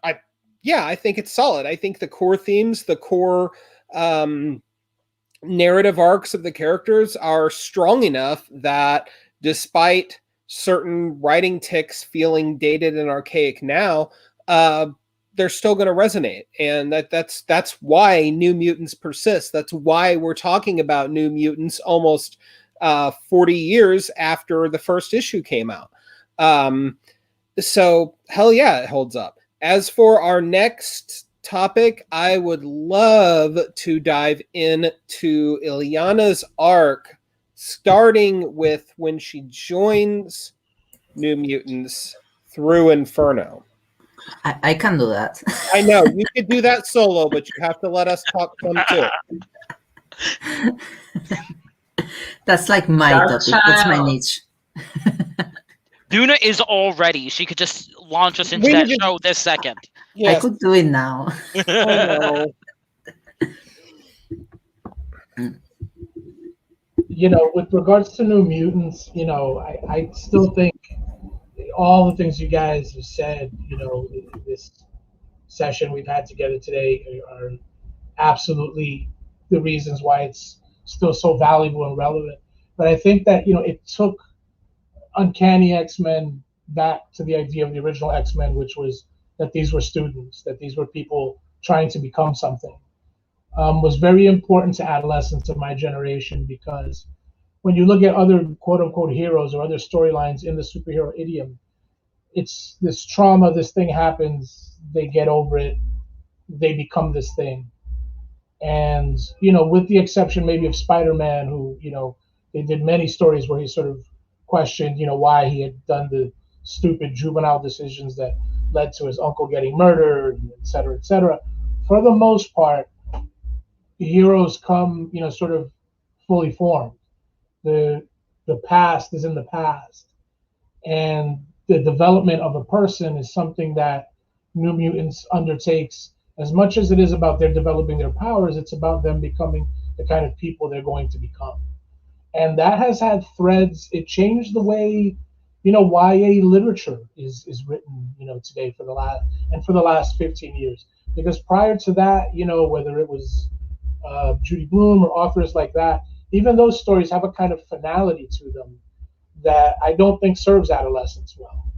I think it's solid. I think the core themes, the core narrative arcs of the characters are strong enough that, despite certain writing ticks feeling dated and archaic now, they're still going to resonate. And that's why New Mutants persist. That's why we're talking about New Mutants almost 40 years after the first issue came out. So hell yeah, it holds up. As for our next topic, I would love to dive into Illyana's arc starting with when she joins New Mutants through Inferno. I can do that. I know you could do that solo, but you have to let us talk some too. That's like my Dark topic. That's my child. niche. Duna is all ready. She could just launch us into We that need to- show this second. I Yes, could do it now. I know. You know, with regards to New Mutants, you know, I still think all the things you guys have said, you know, in this session we've had together today are absolutely the reasons why it's still so valuable and relevant. But I think that, you know, it took Uncanny X-Men back to the idea of the original X-Men, which was that these were students, that these were people trying to become something, was very important to adolescents of my generation, because when you look at other quote-unquote heroes or other storylines in the superhero idiom, it's this trauma, this thing happens, they get over it, they become this thing. And, you know, with the exception maybe of Spider-Man, who, you know, they did many stories where he sort of questioned, you know, why he had done the stupid juvenile decisions that led to his uncle getting murdered, et cetera, et cetera. For the most part, heroes come, you know, sort of fully formed. The past is in the past, and the development of a person is something that New Mutants undertakes. As much as it is about their developing their powers, it's about them becoming the kind of people they're going to become. And that has had threads. It changed the way, you know, YA literature is written, you know, today for the last 15 years. Because prior to that, you know, whether it was Judy Blume or authors like that, even those stories have a kind of finality to them that I don't think serves adolescents well.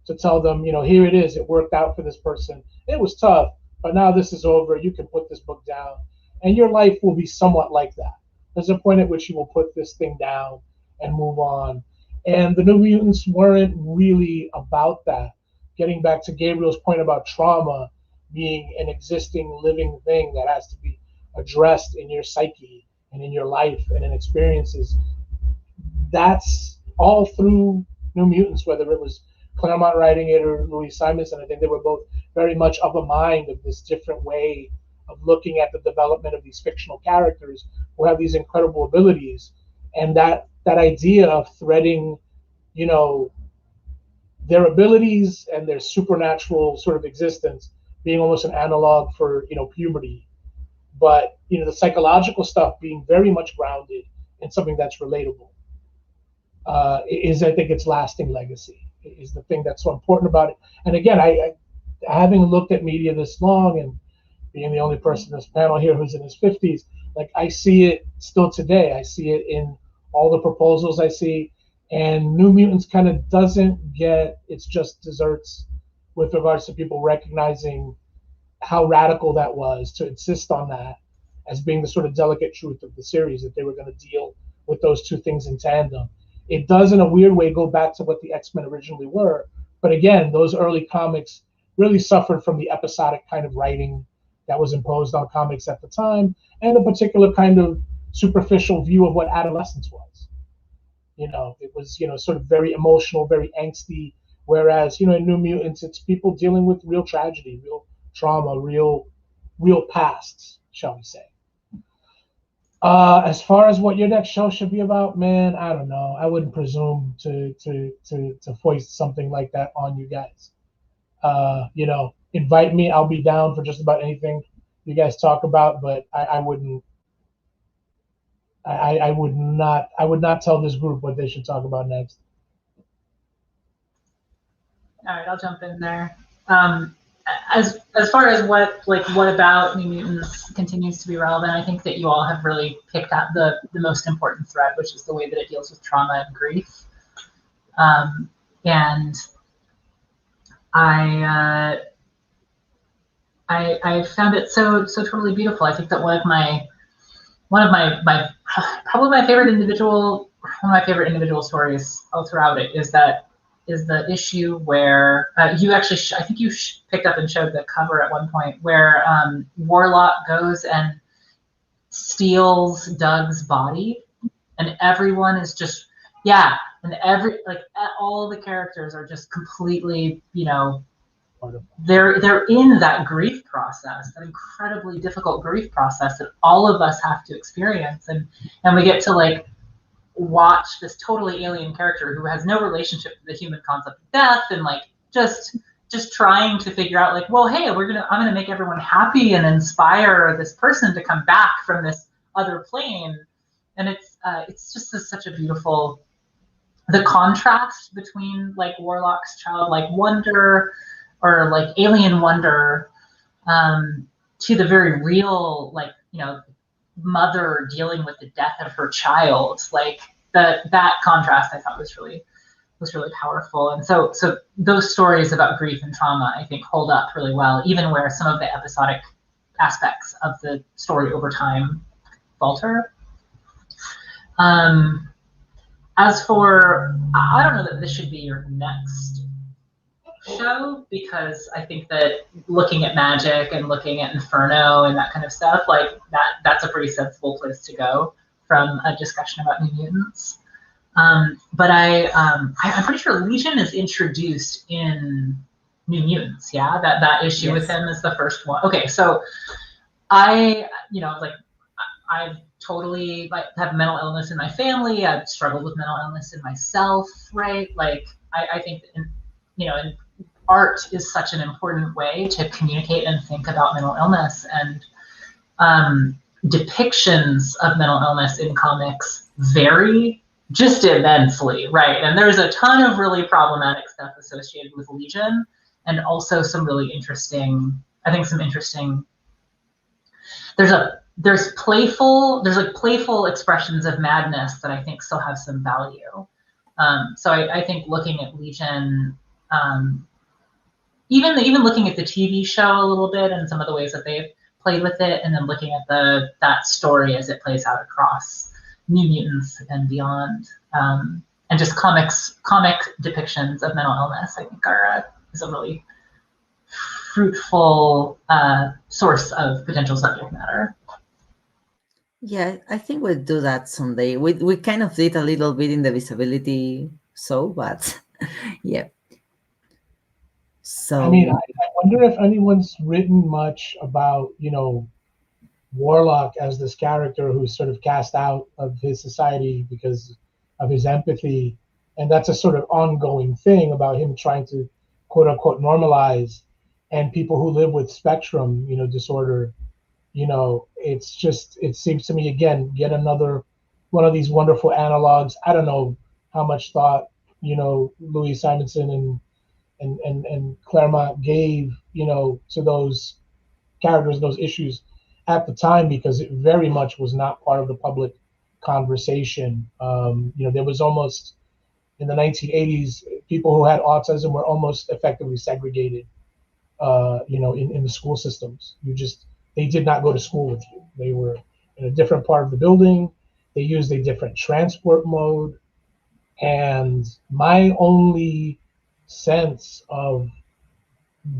To tell them, you know, here it is, it worked out for this person. It was tough, but now this is over. You can put this book down, and your life will be somewhat like that. There's a point at which you will put this thing down and move on. And the New Mutants weren't really about that. Getting back to Gabriel's point about trauma being an existing living thing that has to be addressed in your psyche and in your life and in experiences, that's all through New Mutants, whether it was Claremont writing it or Louise Simonson. I think they were both very much of a mind of this different way of looking at the development of these fictional characters who have these incredible abilities, and that idea of threading, you know, their abilities and their supernatural sort of existence being almost an analog for, you know, puberty, but, you know, the psychological stuff being very much grounded in something that's relatable, is, I think, its lasting legacy, is the thing that's so important about it. And again, I having looked at media this long and being the only person in this panel here who's in his 50s, like, I see it still today. I see it in all the proposals I see, and New Mutants kind of doesn't get its just desserts with regards to people recognizing how radical that was to insist on that as being the sort of delicate truth of the series, that they were going to deal with those two things in tandem. It does, in a weird way, go back to what the X-Men originally were. But again, those early comics really suffered from the episodic kind of writing that was imposed on comics at the time, and a particular kind of superficial view of what adolescence was. You know, it was, you know, sort of very emotional, very angsty, whereas, you know, in New Mutants, it's people dealing with real tragedy, real trauma, real pasts, shall we say. As far as what your next show should be about, man, I don't know. I wouldn't presume to foist something like that on you guys. You know, invite me. I'll be down for just about anything you guys talk about, but I wouldn't. I would not tell this group what they should talk about next. All right, I'll jump in there. As far as what about New Mutants continues to be relevant, I think that you all have really picked out the most important thread, which is the way that it deals with trauma and grief. And I found it so totally beautiful. I think that one of my probably my favorite individual stories all throughout it is the issue where you actually I think you picked up and showed the cover at one point, where Warlock goes and steals Doug's body and everyone is just, yeah, and all the characters are just completely, you know, they're in that grief process, that incredibly difficult grief process that all of us have to experience, and we get to like watch this totally alien character who has no relationship to the human concept of death, and like just trying to figure out like, well, hey, I'm gonna make everyone happy and inspire this person to come back from this other plane, and it's just such a beautiful, the contrast between like Warlock's childlike wonder or like alien wonder to the very real, like, you know, mother dealing with the death of her child, like that contrast I thought was really powerful. And so those stories about grief and trauma, I think, hold up really well, even where some of the episodic aspects of the story over time falter. As for, I don't know that this should be your next show, because I think that looking at magic and looking at Inferno and that kind of stuff, like that's a pretty sensible place to go from a discussion about New Mutants. But I'm pretty sure Legion is introduced in New Mutants. Yeah, that issue Yes. with him is the first one. Okay, so I've totally have mental illness in my family. I've struggled with mental illness in myself, right? Like I think, and art is such an important way to communicate and think about mental illness, and depictions of mental illness in comics vary just immensely, right? And there's a ton of really problematic stuff associated with Legion, and also some really interesting, there's playful expressions of madness that I think still have some value. So I think looking at Legion, even looking at the TV show a little bit and some of the ways that they've played with it, and then looking at that story as it plays out across New Mutants and beyond, and just comic depictions of mental illness, I think is a really fruitful source of potential subject matter. Yeah, I think we'll do that someday. We kind of did a little bit in the visibility, but yeah. So I mean, I wonder if anyone's written much about, Warlock as this character who's sort of cast out of his society because of his empathy. And that's a sort of ongoing thing about him trying to, quote unquote, normalize. And people who live with spectrum, disorder, it seems to me, again, yet another one of these wonderful analogs. I don't know how much thought, Louise Simonson and Claremont gave, to those characters, those issues at the time, because it very much was not part of the public conversation. There was almost, in the 1980s, people who had autism were almost effectively segregated, in the school systems. They did not go to school with you. They were in a different part of the building. They used a different transport mode. And my only sense of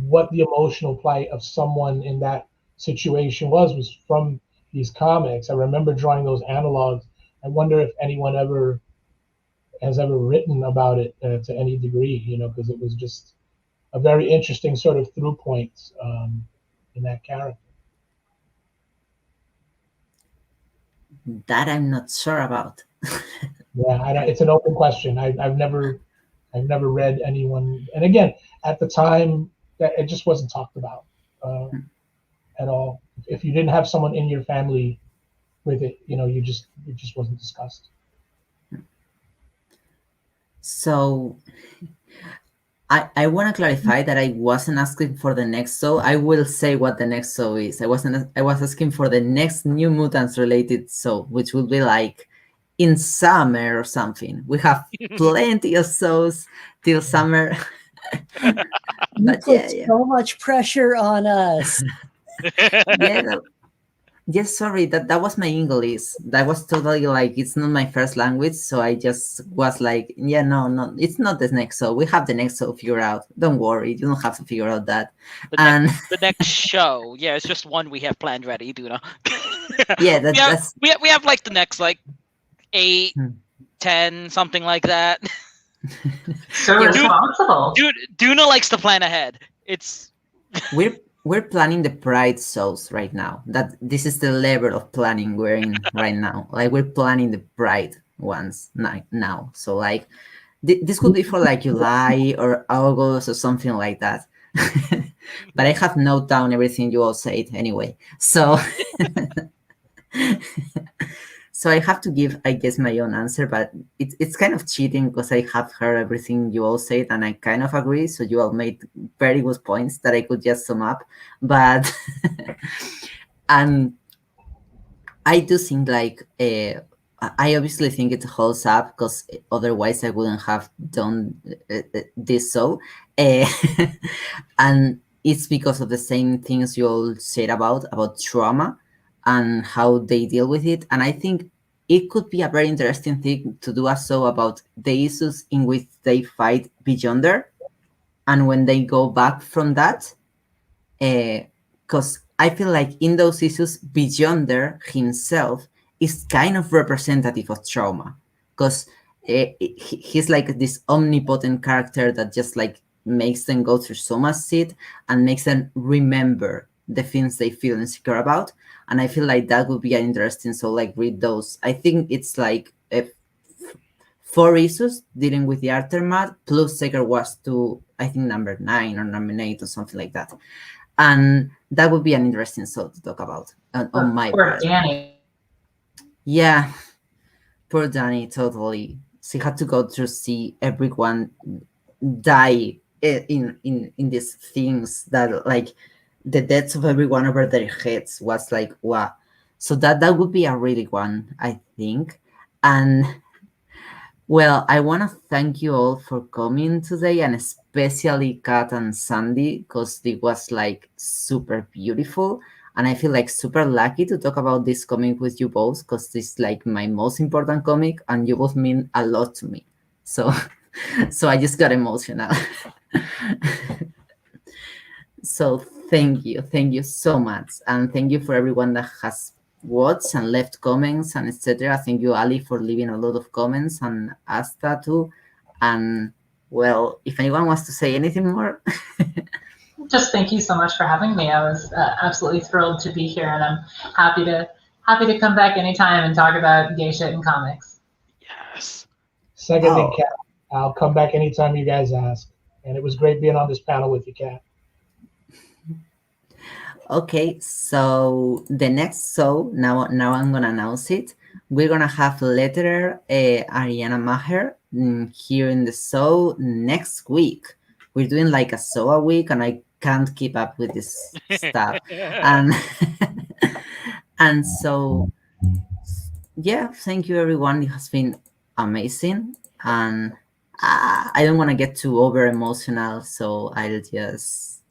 what the emotional plight of someone in that situation was from these comics. I remember drawing those analogs. I wonder if anyone has ever written about it to any degree, because it was just a very interesting sort of through point in that character. That I'm not sure about. Yeah, it's an open question. I've never read anyone, and again, at the time, that it just wasn't talked about at all. If you didn't have someone in your family with it, it just wasn't discussed. So I want to clarify that I wasn't asking for the next show. I will say what the next show is. I was asking for the next New Mutants related show, which will be like in summer or something. We have plenty of shows till summer. You put so much pressure on us. Yes, sorry, that was my English. That was totally like, it's not my first language, so I just was like, no, it's not the next show. We have the next show figured out. Don't worry, you don't have to figure out that. The next show, yeah, it's just one we have planned ready, Duna. Yeah, we have like the next 8, Hmm. 10, something like that. So Yeah, responsible. Dude, Duna likes to plan ahead. It's we're planning the Pride shows right now. That this is the level of planning we're in right now. Like we're planning the Pride ones now. So like this could be for like July or August or something like that. But I have noted down everything you all said anyway. So so I have to give, I guess, my own answer, but it's kind of cheating because I have heard everything you all said and I kind of agree. So you all made very good points that I could just sum up. But and I do think like I obviously think it holds up because otherwise I wouldn't have done this. So and it's because of the same things you all said about trauma and how they deal with it. And I think it could be a very interesting thing to do a show about the issues in which they fight beyond there and when they go back from that. Because I feel like in those issues, Beyonder himself is kind of representative of trauma. Because he's like this omnipotent character that just like makes them go through so much shit and makes them remember the things they feel insecure about. And I feel like that would be interesting. So like read those. I think it's like 4 issues dealing with the aftermath plus Sacred Wars to I think number 9 or number 8 or something like that. And that would be an interesting show to talk about on my Poor part. Danny. Yeah, poor Danny, totally. She had to go through see everyone die in these things that like the deaths of everyone over their heads was like wow. So that would be a really one, I think. And well, I want to thank you all for coming today, and especially Kat and Sandy, because it was like super beautiful. And I feel like super lucky to talk about this comic with you both, because this is like my most important comic, and you both mean a lot to me. So, so I just got emotional. So thank you so much, and thank you for everyone that has watched and left comments and etc. Thank you, Ali, for leaving a lot of comments and Asta too. And well, if anyone wants to say anything more. Just thank you so much for having me. I was absolutely thrilled to be here, and I'm happy to come back anytime and talk about gay shit in comics. yes. Seconding Kat. I'll come back anytime you guys ask. And it was great being on this panel with you, Kat. Okay, so the next show, now I'm gonna announce it. We're gonna have letterer Ariana Maher here in the show next week. We're doing like a show a week, and I can't keep up with this stuff. And and so yeah, thank you everyone. It has been amazing, and I don't want to get too over emotional, so I'll just